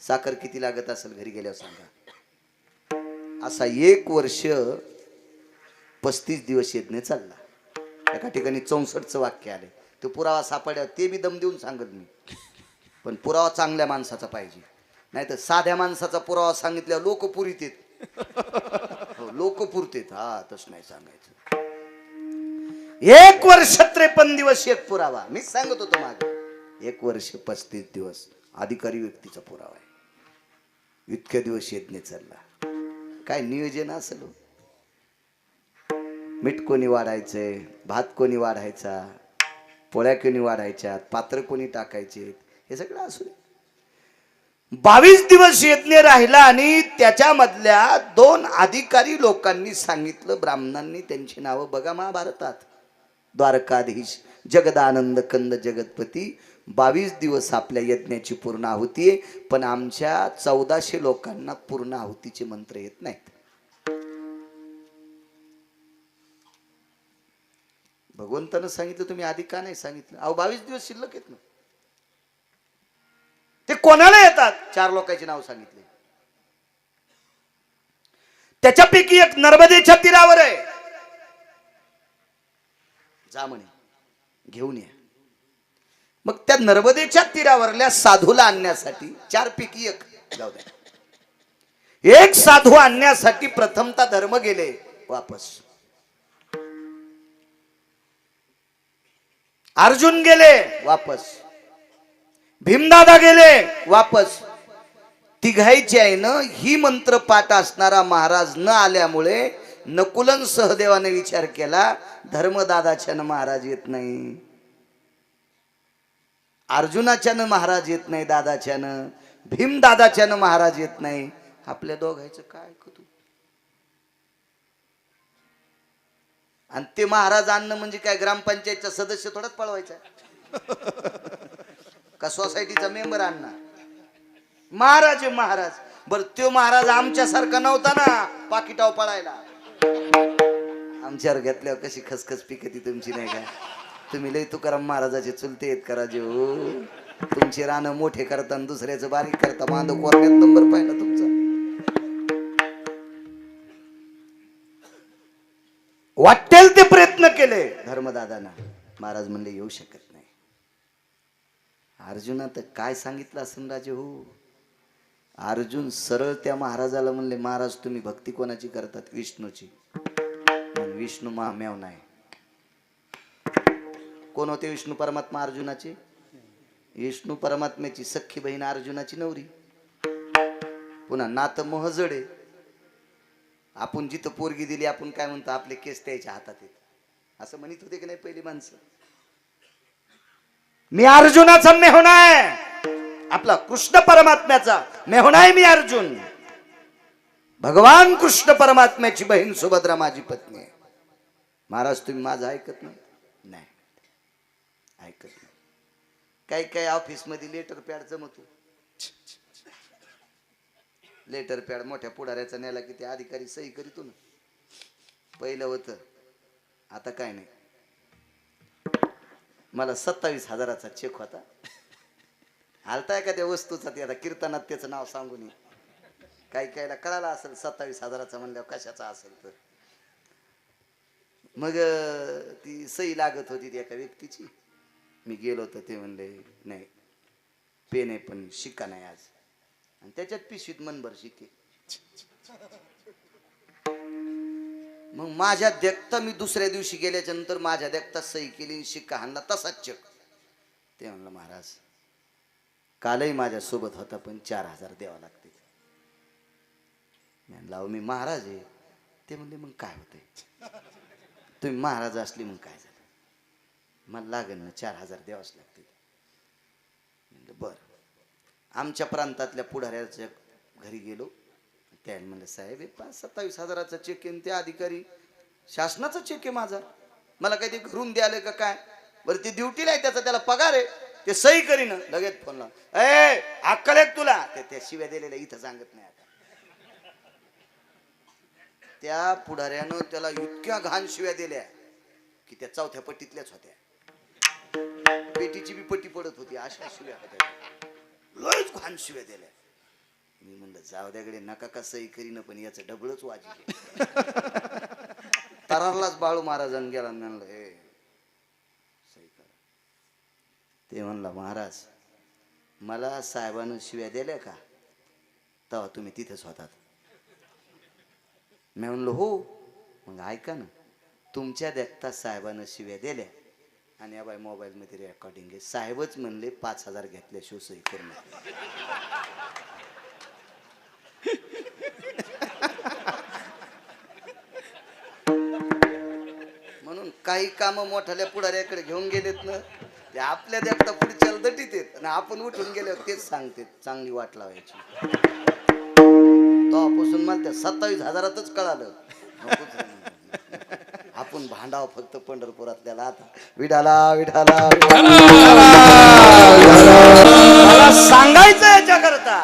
साखर किती लागत असेल घरी गेल्यावर सांगा. असा 1 वर्ष 35 दिवस यज्ञ चालला. एका ठिकाणी 64चं वाक्य आले. तो पुरावा सापड्या ते बी दम देऊन सांगत मी, पण पुरावा चांगल्या माणसाचा पाहिजे. नाही तर साध्या माणसाचा पुरावा सांगितल्यावर लोक पुरीत. लोक पुरतेत. हा तसं नाही सांगायचं. 1 वर्ष 53 दिवस एक पुरावा. मीच सांगत होतो मागे. 1 वर्ष 35 दिवस अधिकारी व्यक्तीचा पुरावा आहे. इतक्या दिवस यज्ञ चालला. काय नियोजन असेल. मीठ कोणी वाढायचंय, भात कोणी वाढायचा, पोळ्या कोणी वाढायच्या, पात्र कोणी टाकायचे, हे सगळं असू दे. 22 दिवस यज्ञ राहिला आणि त्याच्यामधल्या 2 अधिकारी लोकांनी सांगितलं, ब्राह्मणांनी त्यांची नावं बघा महाभारतात. द्वारकाधीश, जगदानंद कंद जगतपती. 22 दिवस आपल्या यज्ञाची पूर्ण आहुती आहे, पण आमच्या 1400 लोकांना पूर्ण आहुतीचे मंत्र येत नाहीत. भगवंतानं सांगितलं, तुम्ही आधी का नाही सांगितलं? अहो 22 दिवस शिल्लक येत ना. ते कोणाला येतात? 4 लोकांची नाव सांगितले. त्याच्यापैकी एक नर्मदेच्या तीरावर आहे. जा म्हणे, घेऊन या. मग त्या नर्मदेच्या तीरावरल्या साधूला आणण्यासाठी 4 पैकी 1 जाऊ द्या. 1 साधू आणण्यासाठी प्रथमतः धर्म गेले वापस. अर्जुन गेले वापस. भीमदादा गेले वापस. तिघायची आहे ना. ही मंत्र पाठ असणारा महाराज न आल्यामुळे नकुलन सहदेवाने विचार केला, धर्मदादाच्यान महाराज येत नाही, अर्जुनाच्यानं महाराज येत नाही, दादाच्यानं भीमदादाच्यानं महाराज येत नाही. आपल्या दोघांचं काय करू? आणि ते महाराज आणणं म्हणजे काय ग्रामपंचायतचा सदस्य थोडाच पळवायचा का सोसायटीचा मेंबर आणणार? महाराज आहे महाराज. बर तो महाराज आमच्यासारखा नव्हता ना पाकिटाव पळायला. आमच्यावर घेतल्यावर कशी खसखस पिकती तुमची नाही का? तुम्ही लय तुकाराम महाराजाचे चुलते आहेत करा जे हो. तुमचे रानं मोठे करता आणि दुसऱ्याचं बारीक करता. मांद कोरण्यात नंबर पाहिला तुमचा. वाटेल ते प्रयत्न केले धर्मदादांना. महाराज म्हणले येऊ शकत नाही. अर्जुना तर काय सांगितलं असं राजे हो. अर्जुन सरळ त्या महाराजाला म्हणले, महाराज तुम्ही भक्ती कोणाची करतात? विष्णूची. विष्णू महामेव नाही. कोण होते विष्णू परमात्मा? अर्जुनाचे. विष्णू परमात्म्याची सख्खी बहीण अर्जुनाची नवरी. पुन्हा नातं मोहजडे. आपण जिथं पोरगी दिली आपण काय म्हणतो, आपले केस त्याच्या हातात आहेत असं म्हणत होते की नाही पहिली माणसं. मी अर्जुनाचा मेहुणा आहे, आपला कृष्ण परमात्म्याचा मेहुणा आहे मी अर्जुन. भगवान कृष्ण परमात्म्याची बहीण सुभद्रा माझी पत्नी आहे. महाराज तुम्ही माझं ऐकत नाही? नाही ऐकत नाही. काही काही ऑफिस मध्ये लेटर पॅड जमतो. लेटर पॅड मोठ्या पुढाऱ्याचा नेला की ते अधिकारी सही करीतो ना. पहिलं होतं, आता काय नाही. मला 27,000चा चेक होता. हालता एखाद्या वस्तूचा, ते आता कीर्तनात त्याचं नाव सांगून काही कायला कळाला असेल 27,000चा म्हणल्यावर कशाचा असेल तर. मग ती सही लागत होती ती एका व्यक्तीची. मी गेलो तर ते म्हणले नाही पेन आहे पण शिक्का नाही आज. आणि त्याच्यात पिशवीत मनभर शिक्के. मग माझ्या देखता मी दुसऱ्या दिवशी गेल्याच्या नंतर माझ्या देखता सही केली, शिक्का हाणला, तसाच चेक. ते म्हणलं महाराज कालही माझ्या सोबत होता पण 4,000 द्यावा लागते. म्हणलं मी महाराज आहे. ते म्हणले मग काय होतंय, तुम्ही महाराज असले मग काय झालं, मला लागेल ना 4,000 द्यावाच लागते. म्हणलं बरं. आमच्या प्रांतातल्या पुढाऱ्याच्या घरी गेलो. त्याने म्हणलं साहेब 27,000चा चेक आहे, त्या अधिकारी शासनाचा चेक आहे माझा, मला काही ते घरून द्याले का काय. बरं ती ड्युटीला आहे, त्याचा पगार आहे, ते सही करीन. लगेच फोन लाव, ए अक्कल आहे तुला. त्या शिव्या दिलेल्या इथं सांगत नाही. आता त्या पुढाऱ्यानं त्याला इतक्या घाण शिव्या दिल्या की त्या चौथ्या पट्टीतल्याच होत्या. पेटीची बी पट्टी पडत होती, अशा शिव्या होत्या. लयच घाण शिव्या दिल्या. मी म्हणलं जाऊ द्याकडे, नका का सही करीन पण याचं डबळच वाजले. तरारलाच बाळू महाराजांनी गेला. म्हणलं हे सही करा. ते म्हणला महाराज मला साहेबानं शिव्या दिल्या का तेव्हा तुम्ही तिथेच होतात. मी म्हणलो हो. मग ऐका ना, तुमच्या देखता साहेबानं शिव्या दिल्या आणि या बाई मोबाईल मध्ये रेकॉर्डिंग आहे. साहेबच म्हणले 5,000 घेतल्याशिवाय सही करू नका. म्हणून काही काम मोठ्याल्या पुढाऱ्याकडे घेऊन गेलेत ना, ते आपल्या देखता पुढच्या दटीत येत आणि आपण उठून गेल्यावर तेच सांगते चांगली वाट लावायची. तेव्हापासून मला त्या 27,000तच कळालं आपण भांडाव फक्त पंढरपुरातल्याला. आता विठाला विठाला मला सांगायचं याच्याकरता.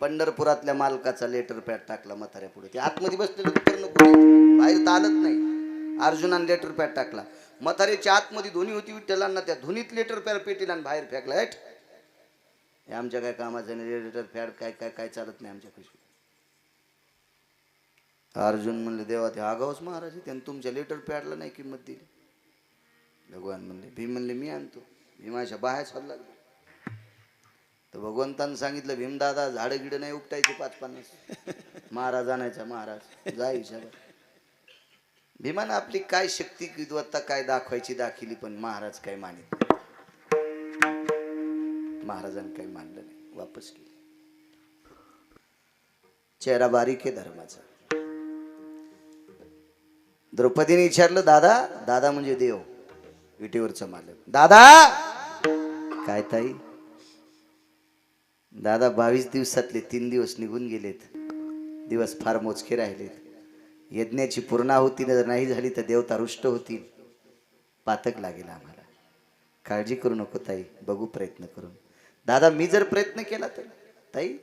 पंढरपुरातल्या मालकाचा लेटर पॅड टाकला म्हाताऱ्या पुढे. ते आतमध्ये बसलेलं बाहेर तर आलंच नाही. अर्जुनाने लेटर पॅड टाकला. म्हाताऱ्याच्या आतमध्ये धुनी होती विठ्ठलांना, त्या धुनीत लेटर पॅड पेटीला बाहेर फेकला. हे आमच्या काय कामाचं नाही, लेटर पॅड काय काय काय चालत नाही आमच्या कशी. अर्जुन म्हणले देवा ते आगावच महाराज, त्याने तुमच्या लेटर पॅडला नाही किंमत दिली. भगवान म्हणले भीम म्हणले मी आणतो. भीमाच्या बाहेर चालला तर भगवंतानं सांगितलं भीमदादा झाडं गिडं नाही उपटायचे 5-50. महाराज आणायचा. महाराज जायच्या. भीमानं आपली काय शक्ती विद्वत्ता काय दाखवायची दाखिली, पण महाराज काय मानित नाही. महाराजांनी काही मानलं नाही, वापस केली. चेहरा बारीक आहे धर्माचा. द्रौपदीने विचारलं दादा. दादा म्हणजे देव, विटेवरचा मालक. दादा काय ताई. दादा 22 दिवसातले 3 दिवस निघून गेलेत. दिवस फार मोजके राहिलेत. यज्ञाची पूर्णाहुती जर नाही झाली तर देवता रुष्ट होतील. पातक लागेल आम्हाला. काळजी करू नको ताई, बघू प्रयत्न करून. दादा मी जर प्रयत्न केला तर. ताई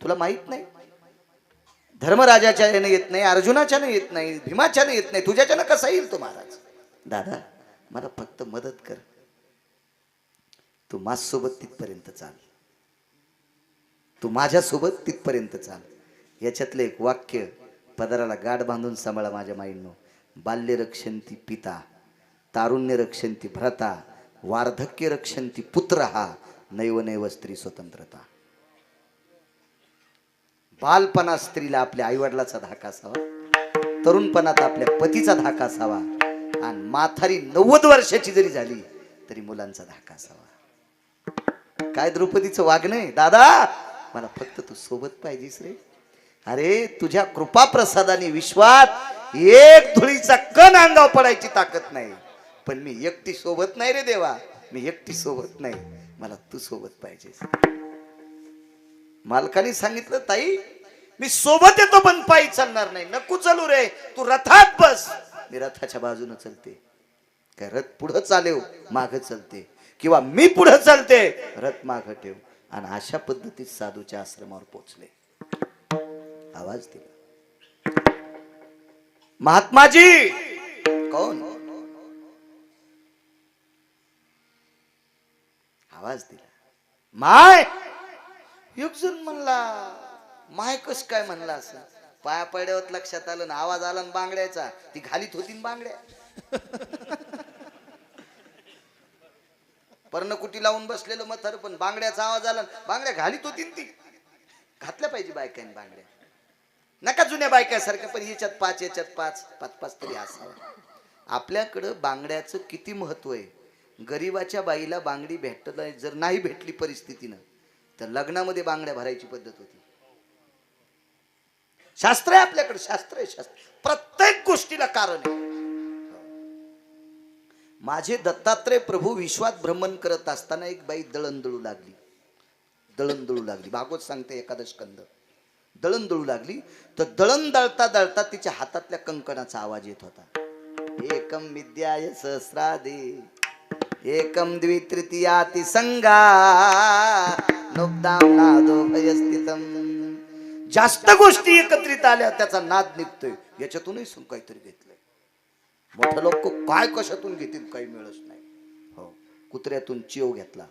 तुला माहित नाही, धर्मराजाच्या यानं येत नाही, अर्जुनाच्यानं येत नाही, भीमाच्यानं येत नाही, तुझ्याच्यानं कसा येईल तो महाराज. दादा मला फक्त मदत कर, तू माझ्यासोबत तिथपर्यंत चाल, तू माझ्यासोबत तिथपर्यंत चाल. याच्यातलं एक वाक्य पदराला गाठ बांधून सांभाळा माझ्या माईंनो. बाल्य रक्षंती पिता, तारुण्य रक्षंती भ्राता, वार्धक्य रक्षंती पुत्र, हा नैव नैव स्त्री स्वतंत्रता. बालपणात स्त्रीला आपल्या आईवडिलाचा धाका असावा, तरुणपणात आपल्या पतीचा धाका असावा, आणि म्हातारी 90 वर्षाची जरी झाली तरी मुलांचा धाका असावा. काय द्रौपदीचं वागणं आहे. दादा मला फक्त तू सोबत पाहिजेस रे. अरे तुझ्या कृपा प्रसादाने विश्वात एक धुळीचा कण अंगावर पडायची ताकद नाही, पण मी एकटी सोबत नाही रे देवा, मी एकटी सोबत नाही, मला तू सोबत पाहिजेस. मालकाने सांगितलं ताई मी सोबत येतो पण पायी चालणार नाही. नको चालू रे, तू रथात बस, मी रथाच्या बाजूने चलते. काय रथ पुढं चालेव माग चलते, किंवा मी पुढे चालते रथ माग ठेव. आणि अशा पद्धतीत साधूच्या आश्रमावर पोचले. आवाज दिला महात्माजी. कोण? आवाज दिला माय. एक जण म्हणला माय कस काय म्हणला असं. पाया पड्यावर लक्षात आलं ना, आवाज आला ना बांगड्याचा. ती घालीत होती ना बांगड्या. पर्णकुटी लावून बसलेलं मथर, पण बांगड्याचा आवाज आला, बांगड्या घालीत होती ती. घातल्या पाहिजे बायकांनी बांगड्या, नका जुन्या बायकासारख्या, पण याच्यात 5 याच्यात 5 5 तरी असावा. आपल्याकडं बांगड्याचं किती महत्व आहे. गरीबाच्या बाईला बांगडी भेटत जर नाही भेटली परिस्थितीनं, तर लग्नामध्ये बांगड्या भरायची पद्धत होती. शास्त्र आहे आपल्याकडे, शास्त्र आहे, शास्त्र. प्रत्येक गोष्टीला कारण आहे. माझे दत्तात्रय प्रभू विश्वात भ्रमण करत असताना एक बाई दळण दळू लागली. भागवत सांगते एकादश स्कंद. दळण दळू लागली, तर दळण दळता दळता तिच्या हातातल्या कंकणाचा आवाज येत होता. एकम विद्याय सहस्रादे एकम द्वितृतीयाति संगा नुब्दाम नादो भयस्थितम. जास्त गोष्टी एकत्रित आल्या त्याचा नाद निघतोय. याच्यातूनही काहीतरी घेतलंय. मोठे लोक काय कशातून घेतील काही मिळत नाही. हो, कुत्र्यातून चिव घेतला,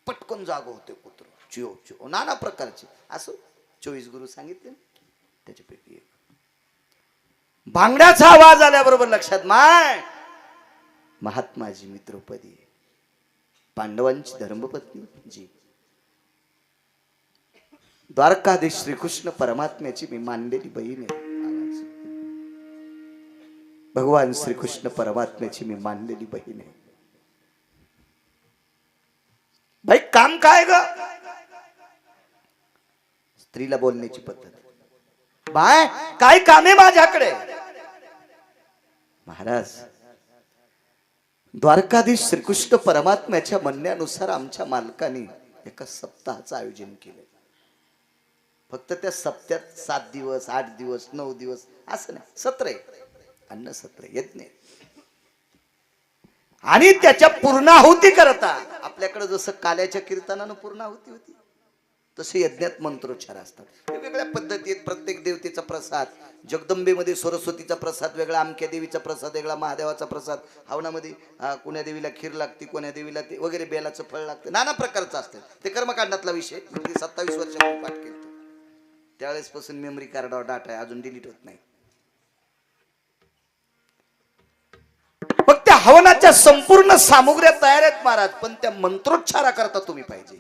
पटकन जाग होते कुत्र. चिव नाना प्रकारचे. असं 24 गुरु सांगितले, त्याच्यापैकी एक. भांगड्याचा आवाज आल्याबरोबर लक्षात माय महात्माजी मित्रोपदी, पांडवांची धर्मपत्नी जी, द्वारकाधीश श्रीकृष्ण परमात्म्याची मी मानलेली बहीण आहे. भगवान श्रीकृष्ण परमात्म्याची मी मानलेली बहीण आहे. भाई काम काय ग? स्त्रीला बोलण्याची पद्धत. बाय काय काम आहे माझ्याकडे? महाराज, द्वारकाधीश श्रीकृष्ण परमात्म्याच्या म्हणण्यानुसार आमच्या मालकाने एका सप्ताहाचं आयोजन केलं. फक्त त्या सप्त्यात 7 दिवस 8 दिवस 9 दिवस असं नाही, सत्र आहे. अन्न सत्र येत नाही. आणि त्याच्या पूर्णाहुती करता आपल्याकडे जसं काल्याच्या कीर्तनानं पूर्णाहुती होती, तसे यज्ञात मंत्रोच्चार असतात. वेगवेगळ्या पद्धतीत प्रत्येक देवतेचा प्रसाद. जगदंबेमध्ये सरस्वतीचा प्रसाद वेगळा, अमक्या देवीचा प्रसाद वेगळा, महादेवाचा प्रसाद. हवनामध्ये कोण्या देवीला खीर लागते, कोण्या देवीला ते वगैरे बेलाचं फळ लागतं. नाना प्रकारचं असतं. ते कर्मकांडातला विषय. म्हणजे 27 वर्षांपूर्वी पाठ केलं, त्यावेळेस पासून मेमरी कार्डावर डाटा आहे, अजून डिलीट होत नाही. मग त्या हवनाच्या संपूर्ण सामुग्र्या तयार आहेत महाराज, पण त्या मंत्रोच्चारा करता तुम्ही पाहिजे.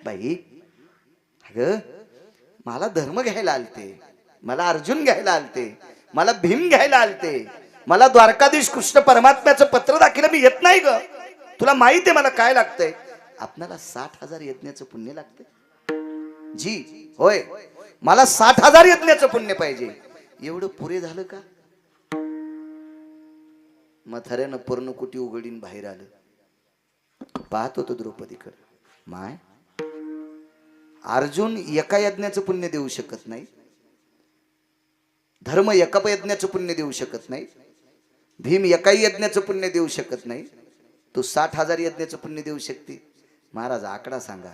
बाई अगं, मला धर्म घ्यायला आलते, मला अर्जुन घ्यायला आलते, मला भीम घ्यायला आलते, मला द्वारकाधीश कृष्ण परमात्म्याचं पत्र दाखिलं, मी येत नाही ग. तुला माहित आहे मला काय लागतंय? आपल्याला 60,000 यज्ञाचं पुण्य लागतंय जी. होय, मला 60,000 यज्ञाचं पुण्य पाहिजे. एवढं पुरे झालं का? मथऱ्यानं पर्णकुटी उघडीन बाहेर आलं. पाहत होतो द्रौपदीकडे. माय, अर्जुन एका यज्ञाचं पुण्य देऊ शकत नाही, धर्म एका यज्ञाचं पुण्य देऊ शकत नाही, भीम एकाही यज्ञाचं पुण्य देऊ शकत नाही, तू 60,000 यज्ञाचं पुण्य देऊ शकते. महाराज आकडा सांगा.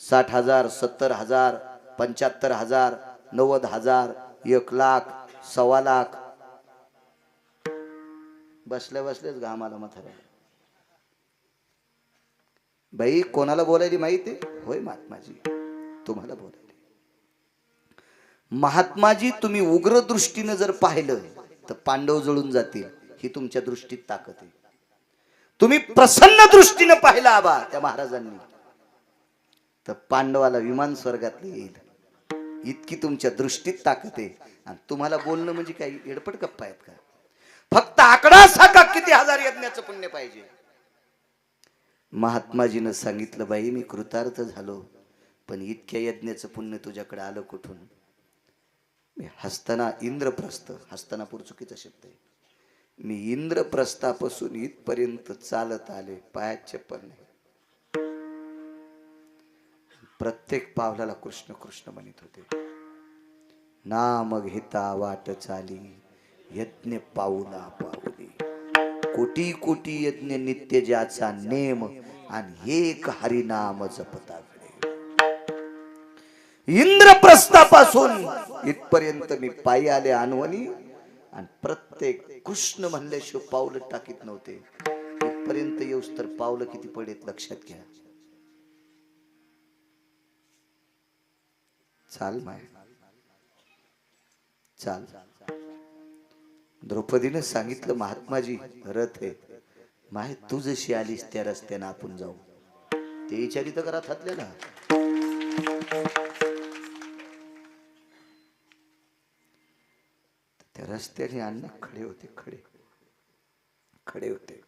60,000, 70,000, 75,000, 90,000, 1,00,000, 1,25,00,000. बसल्या बसलेच घामाला मथारा. बाई कोणाला बोलायली माहिती आहे? होय महात्माजी, तुम्हाला बोलायली. महात्माजी, तुम्ही उग्र दृष्टीनं जर पाहिलं तर पांडव जळून जातील, ही तुमच्या दृष्टीत ताकद आहे. तुम्ही प्रसन्न दृष्टीनं पाहिलं आबा त्या महाराजांनी, तर पांडवाला विमान स्वर्गातलं येईल, इतकी तुमच्या दृष्टीत ताकद आहे. आणि तुम्हाला बोलणं म्हणजे काही एडपट गप्पा आहेत का? फक्त आकडा सांगा किती हजार यज्ञाचं पुण्य पाहिजे. महात्माजीनं सांगितलं, बाई मी कृतार्थ झालो, पण इतक्या यज्ञाचं पुण्य तुझ्याकडे आलं कुठून? मी हस्तना इंद्रप्रस्थ, हस्तिनापूर चुकीचा शब्द आहे, मी इंद्रप्रस्थापासून इथपर्यंत चालत आले, पायात चप्पल नाही. प्रत्येक पावलाला कृष्ण कृष्ण म्हणत होते. नाम घेता वाट चाली यज्ञ पाऊला पाऊली. कोटी कोटी यज्ञ नित्य ज्याचा नेम आणि एक हरिनाम जपताकडे. इंद्रप्रस्थापासून इथपर्यंत मी पायी आले अनवनी आणि प्रत्येक कृष्ण म्हणल्याशिवाय पाऊल टाकीत नव्हते. इथपर्यंत येऊस तर पावलं किती पडेत लक्षात घ्या. चाल माय चाल. द्रौपदीने सांगितलं महात्माजी रथ आहे माय, तू जशी आलीस त्या रस्त्याने आपण जाऊ. ते विचारित करा थातलेला. त्या रस्त्याने अन्न खडे होते, खडे होते.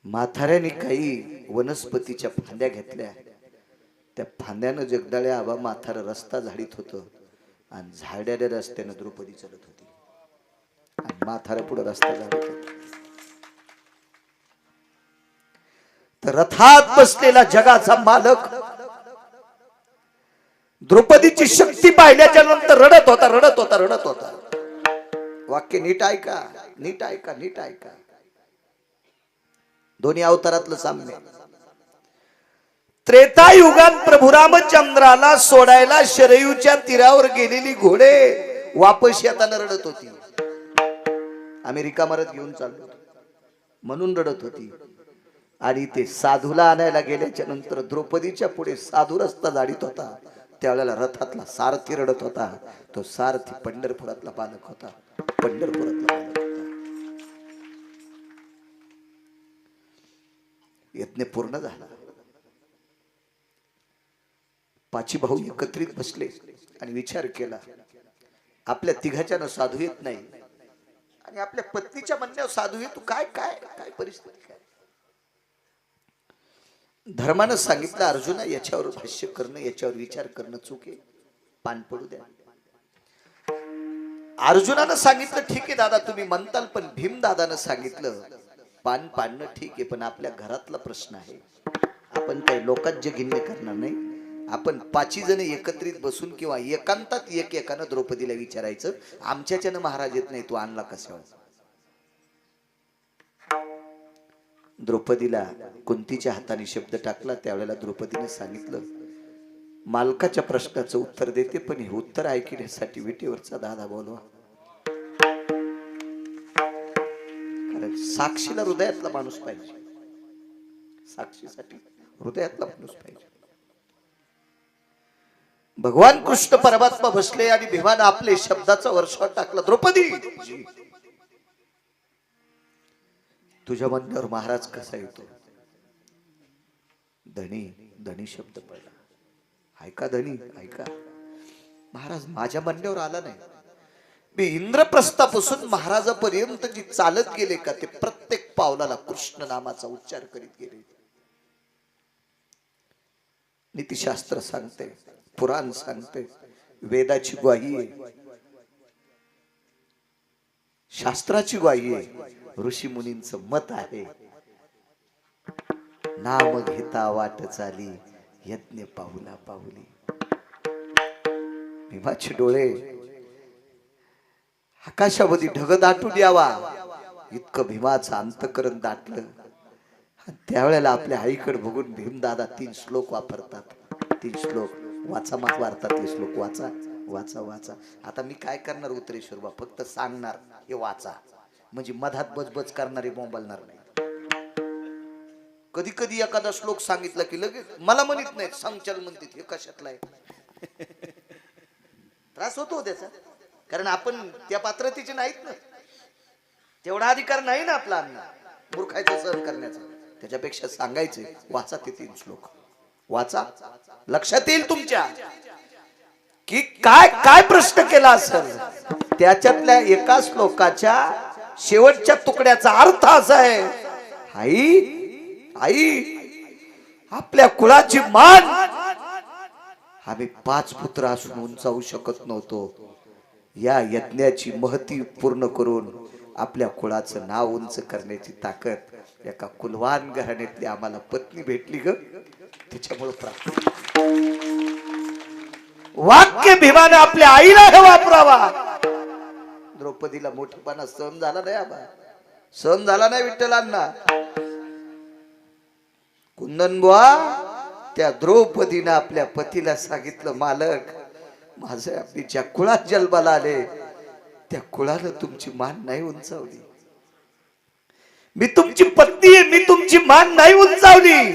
म्हाताऱ्याने काही वनस्पतीच्या फांद्या घेतल्या. त्या फांद्यानं जगदाळ्या आबा म्हातारा रस्ता झाडीत होतं आणि झाड्याच्या रस्त्यानं द्रौपदी चालत होती आणि म्हातारा पुढे रस्ता झाडीत होता. तर रथात बसलेला जगाचा मालक द्रौपदीची शक्ती पाहिल्याच्या नंतर रडत होता. वाक्य नीट ऐका. दोन्ही अवतारातलं साम्य. त्रेतायुगात प्रभू रामचंद्राला सोडायला शरयूच्या तीरावर गेलेली घोडे वापस येताना रडत होती. अमेरिका मरत घेऊन चाललो म्हणून रडत होती. आणि ते साधूला आणायला गेल्याच्या नंतर द्रौपदीच्या पुढे साधू रस्ता झाडीत होता. त्यावेळेला रथातला सारथी रडत होता. तो सारथी पंढरपुरातला बालक होता. यज्ञ पूर्ण झाला. पाची भाऊ एकत्रित बसले आणि विचार केला. आपल्या तिघाच्यानं साधू येत नाही आणि आपल्या पत्नीच्या म्हणण्यावर साधू येतो. काय परिस्थिती काय. धर्मानं सांगितलं अर्जुना याच्यावर भाष्य करणं, याच्यावर विचार करणं चूक आहे, पान पडू द्या. अर्जुनानं सांगितलं ठीक आहे दादा तुम्ही म्हणताल, पण भीम दादानं सांगितलं पान पाडणं ठीक आहे, पण आपल्या घरातला प्रश्न आहे. आपण काही लोकांचे गिन्ने करणार नाही. आपण 5 जण एकत्रित बसून किंवा एकांतात एकानं द्रौपदीला विचारायचं आमच्याच्यानं महाराज येत नाही, तू आणला कशावर. द्रौपदीला कुंतीच्या हाताने शब्द टाकला. त्यावेळेला द्रौपदीने सांगितलं मालकाच्या प्रश्नाचं उत्तर देते, पण हे उत्तर ऐकण्यासाठी विटेवरचा दादा बोलवा. कारण साक्षीला हृदयातला माणूस पाहिजे. साक्षीसाठी हृदयातला माणूस पाहिजे. भगवान कृष्ण परमात्मा बसले आणि भीमानं आपले शब्दाचा वर्षाव टाकला. द्रौपदी तुझ्या म्हणण्यावर महाराज कसा येतो. धनी शब्द पडला. ऐका धनी ऐका. महाराज माझ्या म्हणण्यावर आला नाही. मी इंद्रप्रस्थापासून महाराजापर्यंत जी चालत गेले का ते प्रत्येक पावलाला कृष्ण नामाचा उच्चार करीत गेले. नीतिशास्त्र सांगते, पुराण सांगते, वेदाची ग्वाही आहे, शास्त्राची ग्वाही आहे, ऋषी मुनींचं मत आहे. नाम घेता वाट चाली यज्ञ पाहुला पाहुली. भीमाचे डोळे आकाशामध्ये ढग दाटून यावा इतकं भीमाचं अंतकरण दाटलं. त्यावेळेला आपल्या आईकडे बघून भीमदादा 3 श्लोक वापरतात. 3 श्लोक वाचा. भारतातले श्लोक वाचा वाचा वाचा. आता मी काय करणार उत्तरेश्वर बा, फक्त सांगणार हे वाचा, म्हणजे मधात बजबज करणारे बोंबलणार नाही. कधी कधी एखादा श्लोक सांगितला की लगेच मला म्हणत नाही संचल म्हणते हे कशातला आहे. त्रास होतो त्याचा, कारण आपण त्या पात्रतेचे नाहीत ना. तेवढा अधिकार नाही ना आपला अन्न मूर्खायचं सहन करण्याचा. त्याच्यापेक्षा सांगायचे वाचा ते 3 श्लोक वाचा. लक्षात येईल तुमच्या की काय काय प्रश्न केला असेल. त्याच्यातल्या एका श्लोकाच्या शेवटच्या तुकड्याचा अर्थ असा आहे, आई आई आपल्या कुळाची मान आम्ही 5 पुत्र असून उंचावू शकत नव्हतो. या यज्ञाची महती पूर्ण करून आपल्या कुळाचं नाव उंच करण्याची ताकद एका कुलवान घराण्यातली आम्हाला पत्नी भेटली ग. त्याच्यामुळे प्राप्त. वाक्य भीमाने आपल्या आईला हे वापरावा. द्रौपदीला मोठेपणा सहन झाला नाही आबा, सहन झाला नाही विठ्ठलांना. कुंदन बुवा, त्या द्रौपदीनं आपल्या पतीला सांगितलं, मालक माझे आपली ज्या कुळात जन्माला आले त्या कुळानं तुमची मान नाही उंचावली. मी तुमची पत्नी आहे, मी तुमची मान नाही उंचावली.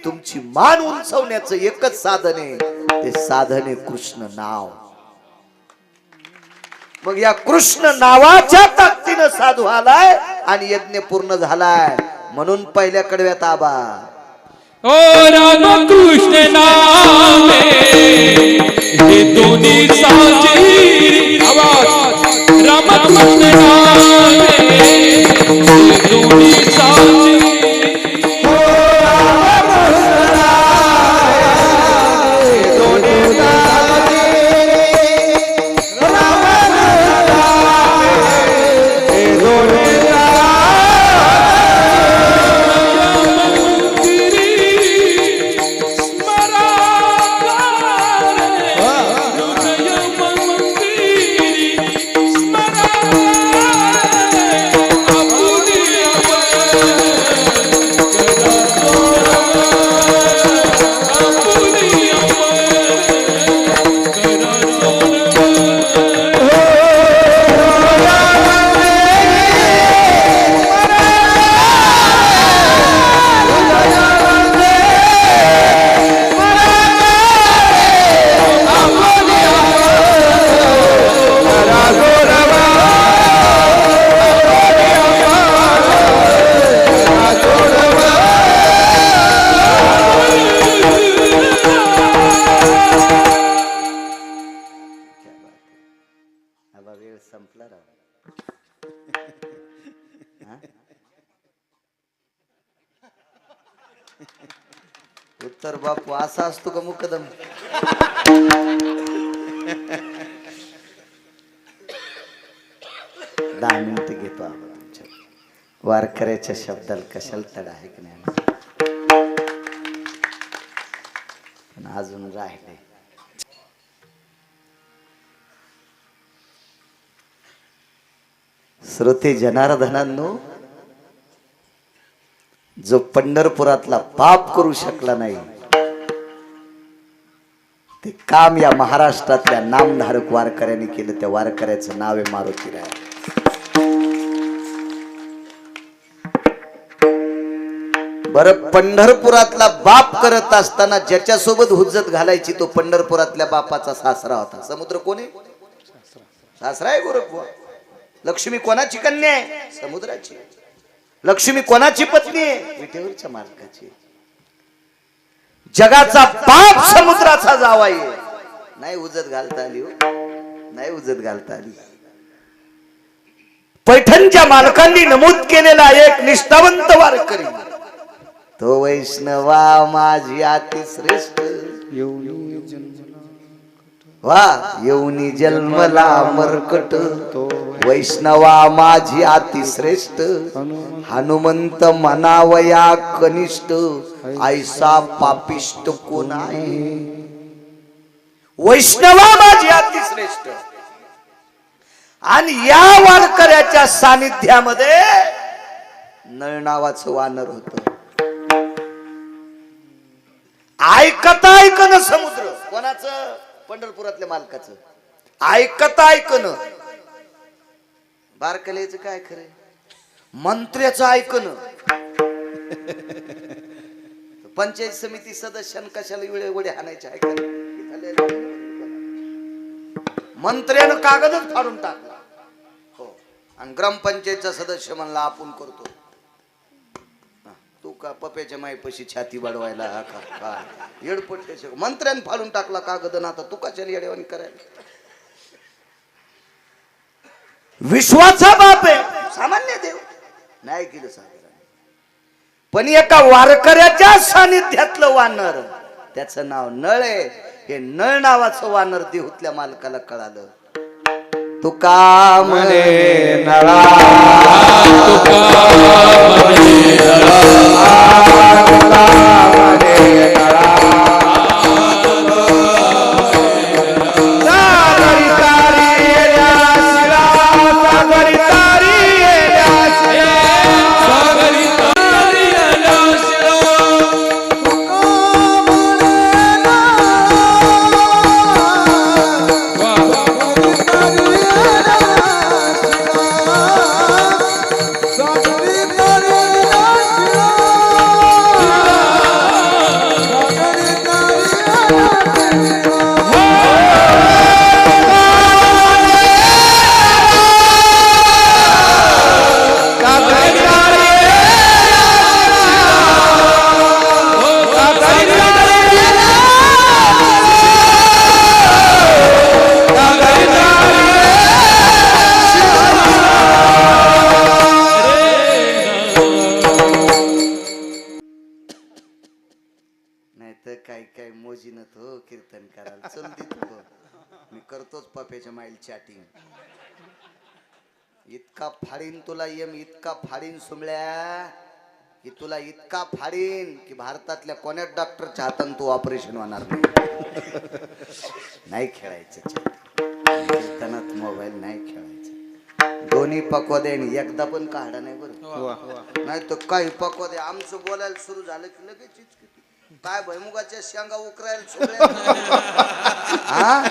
तुमची मान उंचावण्याचं एकच साधन आहे, ते साधन आहे कृष्ण नाव. मग या कृष्ण नावाच्या ताकदीनं साधू आलाय आणि यज्ञ पूर्ण झालाय. म्हणून पहिल्या कडव्यात आबा, ओ राम कृष्ण नामे हे दोन्ही साची आवाज. राम कृष्ण नामे हे दोन्ही साची. वेळ संपला राव. उत्तर बापू असा असतो का मुकदम? दहा मिनिटं घेतो आपण तुमच्या वारकऱ्याच्या शब्दाला कशाला तडा आहे की नाही, पण अजून राहिले. श्रोते जनार्दनांनो, जो पंढरपुरातला पाप करू शकला नाही ते काम या महाराष्ट्रातल्या नामधारक वारकऱ्यांनी केलं. त्या वारकऱ्याचं नाव आहे मारुतीराय. बरं, पंढरपुरातला बाप करत असताना ज्याच्यासोबत हुज्जत घालायची तो पंढरपुरातल्या बापाचा सासरा होता. समुद्र कोणी? सासरा आहे गोरखबुवा. लक्ष्मी कोणाची कन्या आहे? समुद्राची. लक्ष्मी कोणाची पत्नी आहे? विटेवरच्या मालकाची. जगाचा पाप समुद्राचा जावाई. नाही उजत घालता आली, नाही उजत घालता आली. पैठणच्या मालकांनी नमूद केलेला एक निष्ठावंत वारकरी, तो वैष्णवा माझी अति श्रेष्ठ. वा येऊनी जन्मला मरकट, वैष्णवा माझी अति श्रेष्ठ. हनुमंत मनावया कनिष्ठ, ऐसा पापिष्ट कोण आहे? वैष्णवा माझी अति श्रेष्ठ. आणि या वारकऱ्याच्या सानिध्यामध्ये नळ नावाचं वानर होत. ऐकता ऐकन समुद्र कोणाचं? पंढरपुरातल्या मालकाचं. ऐकता ऐकन. बारकलेचं काय खरं? मंत्र्याचं ऐकन. पंचायत समिती सदस्यां कशाला वेळे हाणायचे ऐकन? मंत्र्यानं कागदच फाडून टाकला. हो, आणि ग्रामपंचायतचा सदस्य म्हणला आपण करतो. तू का पप्याच्या माईपाशी छाती वाढवायला का येडपट? मंत्र्यानं फाडून टाकला कागद, ना आता तू कशाला येडेवानी करायला? विश्वाचा बाप आहे, सामान्य देव नाही केलं सागर. पण एका वारकऱ्याच्या सानिध्यातलं वानर, त्याचं नाव नळ आहे. हे नळ नावाचं वानर देहूतल्या मालकाला कळालं. तुका म्हणे नळा, तुका म्हणे नळा, तुका म्हणे नळा. तर काही मोजीनं तो कीर्तन करायला चल देतो मी करतोच पप्याच्या माईल चॅटिंग. इतका फाडीन तुला इतका फाडीन सुमल्या की तुला इतका फाडीन की भारतातल्या कोण्याच डॉक्टरच्या हातानं तू ऑपरेशन होणार नाही. नाही खेळायचं कीर्तनात मोबाईल नाही खेळायचा. दोन्ही पकवादे एकदा पण काढा नाही बरं. नाही तर काही पकवादे आमचं बोलायला सुरू झालं की लगेच काय भैमुगाच्या शेंगा उकरायला हा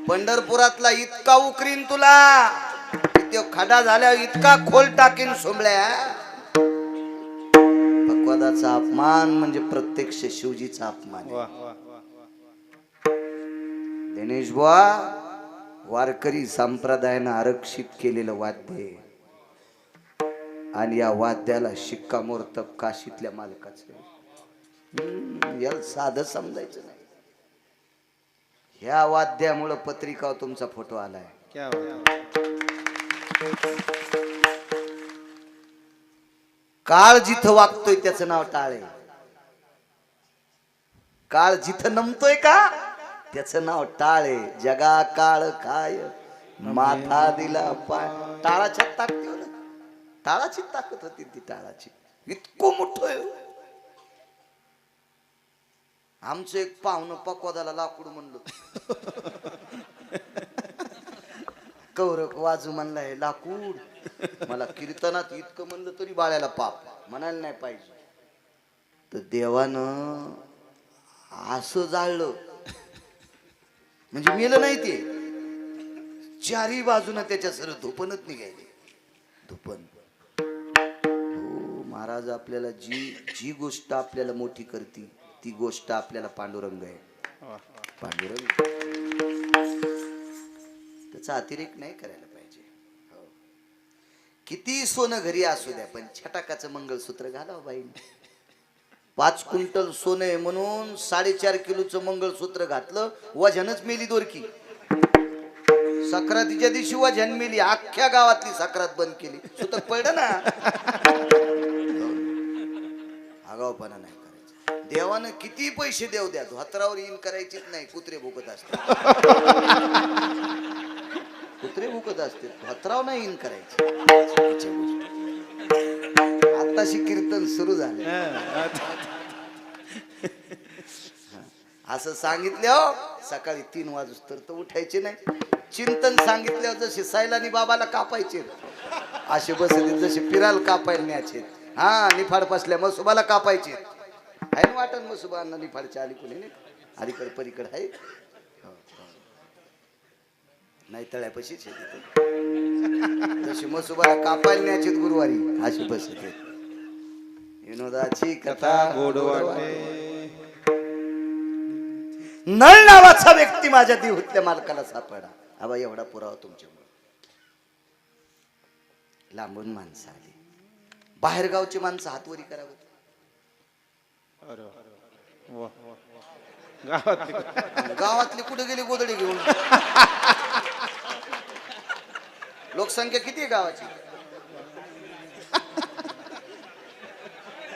पंढरपुरातला इतका उकरीन तुला तो खडा झाल्यावर इतका खोल टाकीन सोमल्या. पक्वादाचा अपमान म्हणजे प्रत्यक्ष शिवजीचा अपमान. दिनेश बुवा वारकरी संप्रदायानं आरक्षित केलेलं वाद्य आणि या वाद्याला शिक्कामोर्तब काशीतल्या मालकाचं. याला साधं समजायचं नाही. ह्या वाद्यामुळं पत्रिका तुमचा फोटो आलाय. काळ जिथं वागतोय त्याचं नाव टाळे. काळ जिथं नमतोय का त्याचं नाव टाळे. जगा काळ काय माथा दिला पाय. टाळाच्या ताकद टाळाची ताकद होती ती. टाळाची इतकं मोठं. आमचं एक पाहुणं पकवादाला लाकूड म्हणलं कौरक वाजू म्हणलाय लाकूड. मला कीर्तनात इतकं म्हणलं तरी बाळ्याला पाप म्हणायला नाही पाहिजे. तर देवानं असं जाळलं म्हणजे मेलं नाही ते. चारी बाजूनं त्याच्या सर धुपणच निघायले. धुपण. हो महाराज आपल्याला जी गोष्ट आपल्याला मोठी करते ती गोष्ट आपल्याला पांडुरंग आहे. पांडुरंग त्याचा अतिरेक नाही करायला पाहिजे. हो. किती सोनं घरी असू द्या पण छटाकाचं मंगळसूत्र घालावं बाई. 5 क्विंटल सोनं आहे म्हणून 4.5 किलोचं मंगळसूत्र घातलं वजनच मेली दोरकी. सक्रातीच्या दिवशी वजन मेली. अख्ख्या गावातली सक्रात बंद केली. सुतक पडलं ना. आगावपणा नाही करायचा. देवानं किती पैसे देऊ द्या धोत्रावर इन करायचीच नाही. कुत्रे भुकत असते. कुत्रे भुकत असते धोत्रावर नाही इन करायचे. आताशी कीर्तन सुरू झाले. असं सांगितलं सकाळी 3 वाजता तर उठायचे नाही. चिंतन सांगितल्यावर जसे सैलानी बाबाला कापायचे असे बसले. जसे पिराल कापायला न्यायचे. हा निफाड बसल्या मसुबाला कापायचे. आहे ना वाटण मसुबांना निफाडच्या अलीकडे नाही अलीकडे पलीकडे आहे. नाही तळ्यापाशीच जसे मसुबाला कापायला न्यायचे गुरुवारी असे बसले. विनोदाची कथा गोड वाटे. नळ नावाचा व्यक्ती माझ्या देहूतल्या मालकाला सापडा. आबा एवढा पुरावा तुमच्यामुळे. लांबून माणसं आली. बाहेरगावची माणसं हातवरी करावं. गावातली कुठे गेली गोदडी घेऊन. लोकसंख्या किती आहे गावाची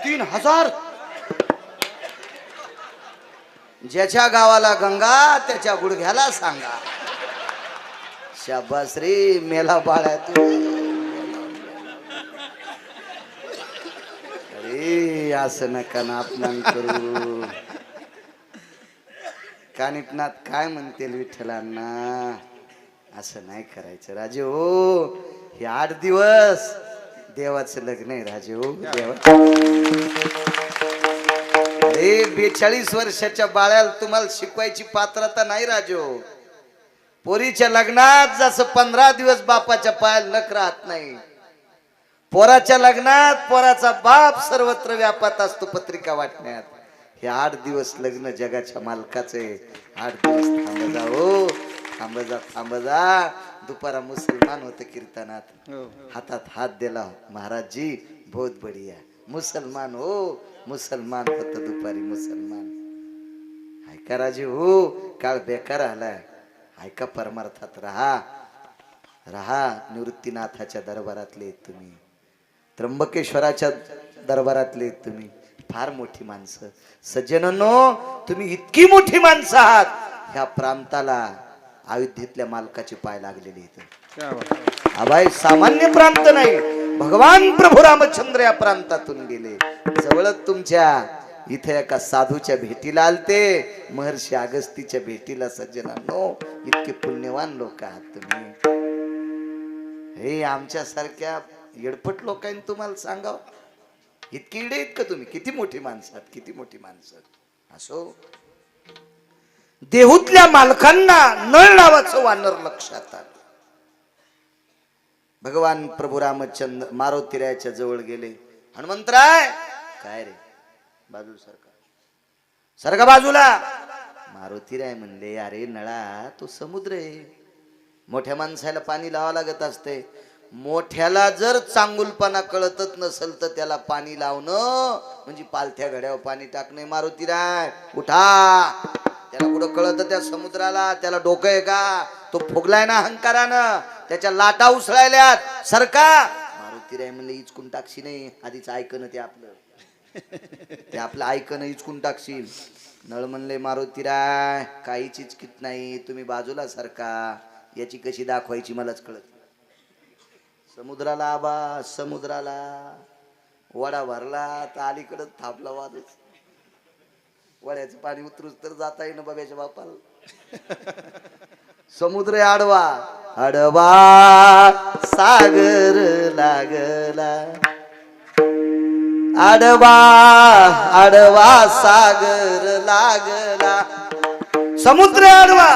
3000. ज्याच्या गावाला गंगा त्याच्या गुडघ्याला सांगा. शाबास रे मेला बाळा तू. अरे असं नका ना अपमान करू. कानिपनाथ काय म्हणते विठ्ठलांना. असं नाही करायचं राजे हो. हे 8 दिवस देवाचं लग्न आहे राजे हो. अरे 42 वर्षाच्या बाळ्याला तुम्हाला शिकवायची पात्रता नाही राजे हो. पोरीच्या लग्नात जसं 15 दिवस बापाच्या पायाला नख राहत नाही. पोराच्या लग्नात पोराचा बाप सर्वत्र व्यापात असतो पत्रिका वाटण्यात. हे 8 दिवस लग्न जगाच्या मालकाचे. 8 दिवस थांब जा हो. थांब जा. दुपारा मुसलमान होते कीर्तनात. हातात हात दिला महाराजजी बहुत बढिया. मुसलमान हो मुसलमान होत दुपारी मुसलमान. ऐका राजे हो काळ बेकार आलाय. ऐका परमार्थात राहा. निवृत्तीनाथाच्या दरबारातले तुम्ही. त्र्यंबकेश्वराच्या दरबारातले तुम्ही. फार मोठी माणसं. सज्जनांनो, तुम्ही इतकी मोठी माणसं आहात, ह्या प्रांताला अयोध्येतल्या मालकाचे पाय लागलेले इथं. हा बाई सामान्य प्रांत नाही. भगवान प्रभू रामचंद्र या प्रांतातून गेले. जवळच तुमच्या इथे एका साधूच्या भेटीला आलते, महर्षी अगस्तीच्या भेटीला. सज्जनांनो, इतके पुण्यवान लोक आहात तुम्ही. हे आमच्या सारख्या येडपट लोकांनी तुम्हाला सांगाव, इतकी इडे आहेत का तुम्ही? किती मोठी माणसं आहात, किती मोठी माणसं. असो, देहूतल्या मालकांना नळ नावाचं वानर लक्षात आलं. भगवान प्रभू रामचंद्र मारुतीरायाच्या जवळ गेले. हनुमंतराय, काय रे, बाजू सरका बाजूला. मारुतीराय म्हणले, अरे नळा, तो समुद्र आहे. मोठ्या माणसाला पाणी लावा लागत असते. मोठ्याला जर चांगुलपणा कळतच नसेल तर त्याला पाणी लावणं म्हणजे पालथ्या घड्यावर पाणी टाकणे. मारुतीराय उठा. त्याला कुठं कळत त्या समुद्राला? त्याला डोकं आहे का? तो फुगलाय ना अहंकारानं, त्याच्या लाटा उसळायल्यात. सरका. मारुतीराय म्हणले, इचकून टाकशी नाही, आधीच ऐकणं ते आपलं ऐकणं इचकून टाकशील. नळ म्हणले, मारुतीराय काहीच इचकीत नाही, तुम्ही बाजूला सरका. याची कशी दाखवायची मलाच कळत. समुद्राला आबा, समुद्राला वडा भरला तर अलीकडं थापला वादच. वड्याचं पाणी उतरूच तर जाता येईन बाब्याच्या बापाला. समुद्र आडवा आडवा सागर लागला. आडवा आडवा सागर लागला. समुद्र आडवा.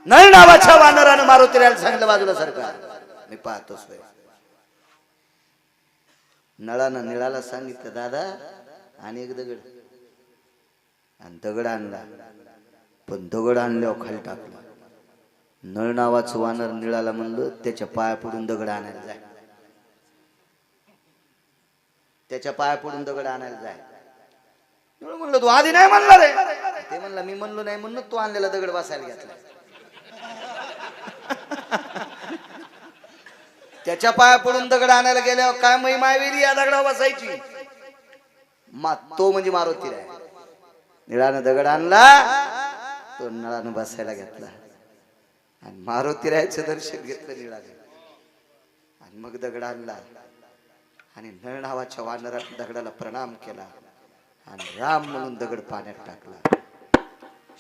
नळ नावाच्या वानरानं मारुतीरायाला सांगितलं, बाजूला सरकार. मी पाहतोच. नळानं निळाला सांगितलं, दादा आणि एक दगड. आणि दगड आणला, पण दगड आणल्यावर खाली टाकला. नळ नावाचं वानर निळाला म्हणलं, त्याच्या पाया पडून दगड आणायला जाय. त्याच्या पाया पडून दगड आणायला जाय. म्हणलं, तू आधी नाही म्हणला रे. ते म्हणला, मी म्हणलो नाही म्हणून तू आणलेला दगड बसायला घेतला. त्याच्या पाया पडून दगड आणायला गेल्यावर काय महिमा वेली या दगडावर बसायची. तो म्हणजे मारुतीराय. निळानं दगड आणला, तो नळानं बसायला घेतला आणि मारुतीरायाचं दर्शन घेतलं निळाने. आणि मग दगड आणला आणि नळ नावाच्या वानराने दगडाला प्रणाम केला आणि राम म्हणून दगड पाण्यात टाकला.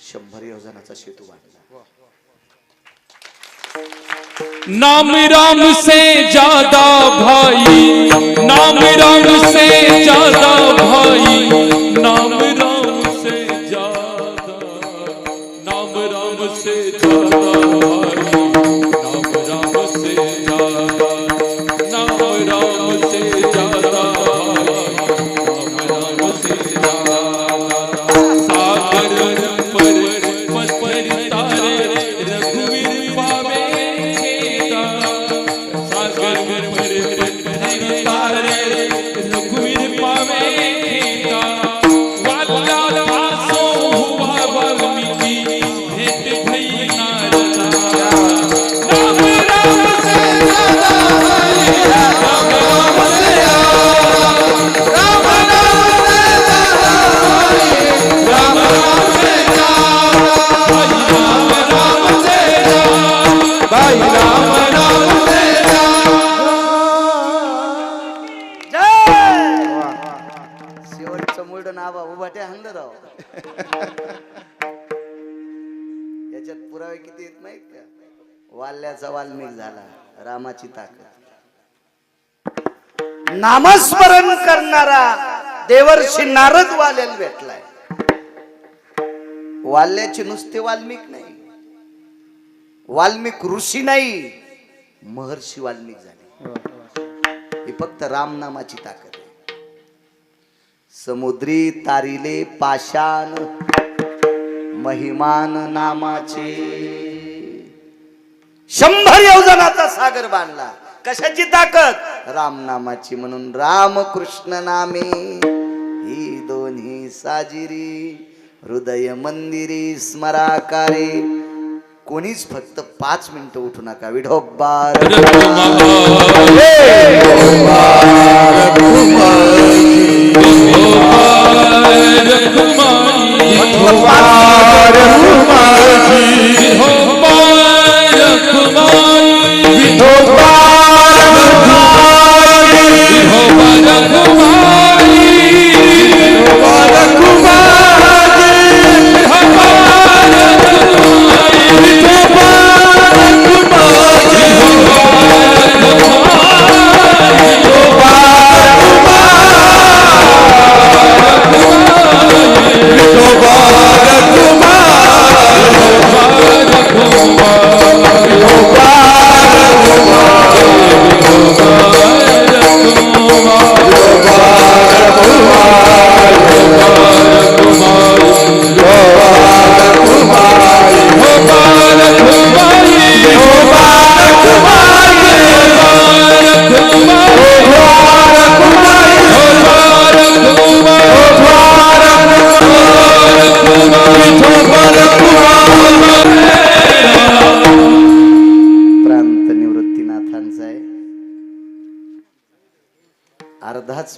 100 योजनाचा सेतू बांधला. नाम राम से ज्यादा भाई, नाम राम से ज्यादा भाई, नाम राम से ज्यादा, नाम राम से ज्यादा भाई, नाम राम से ज्यादा, नाम राम से ज्यादा भाई, नाम राम से ज्यादा. सागर पर तारे रघुवीर पावे, याच्यात पुरावे किती येत नाहीत का? वाल्याचा वाल्मिक झाला. रामाची ताकद. नामस्मरण करणारा देवर्षी नारद वाल्याला भेटलाय. वाल्याचे नुसते वाल्मिक नाही, वाल्मिक ऋषी नाही, महर्षी वाल्मिक झाले. ही फक्त राम नामाची ताकद आहे. समुद्री तारिले पाषाण महिमान नामाचे. 100 योजनाचा सागर बांधला. कशाची ताकद? राम नामाची. म्हणून राम कृष्ण नामे ही दोन्ही साजिरी, हृदय मंदिरी स्मराकारे. कोणीच फक्त 5 मिनिटं उठू नका. विठोबा रघुमाई,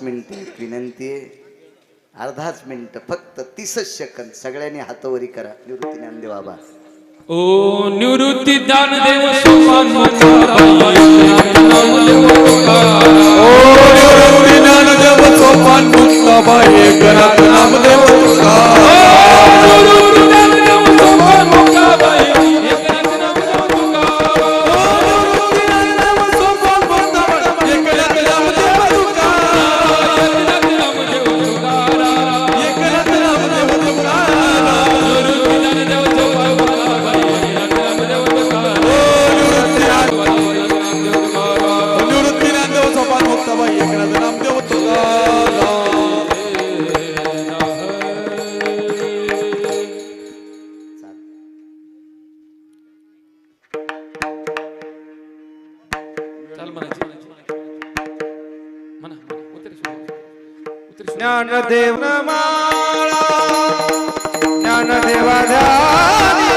मिनिट एक विनंती आहे, अर्धाच मिनिट, फक्त 30 सेकंद. सगळ्यांनी हातवरी करा. निवृत्ती ज्ञानदेव बाबा. ओ निवृत्ती ज्ञानदेव सोपान मुक्ताबाई नामदेव तुकाराम. ज्ञानदेव सोपान मुक्ताबाई एकनाथ नामदेव तुकाराम. निवृत्ती ज्ञानदेव सोपान मुक्ताबाई एकनाथ नामदेव तुकाराम. एकनाथ नामदेव तुकाराम. एकनाथ नामदेव तुकाराम. एकनाथ नामदेव तुकाराम. निवृत्ती ज्ञानदेव सोपान मुक्ताबाई एकनाथ नामदेव तुकाराम. निवृत्ती ज्ञानदेव सोपान मुक्ताबाई एकनाथ नामदेव तुकाराम. चल म्हणायची म्हणा उतरी ज्ञानदेव माळा ज्ञानदेवा ध्यानी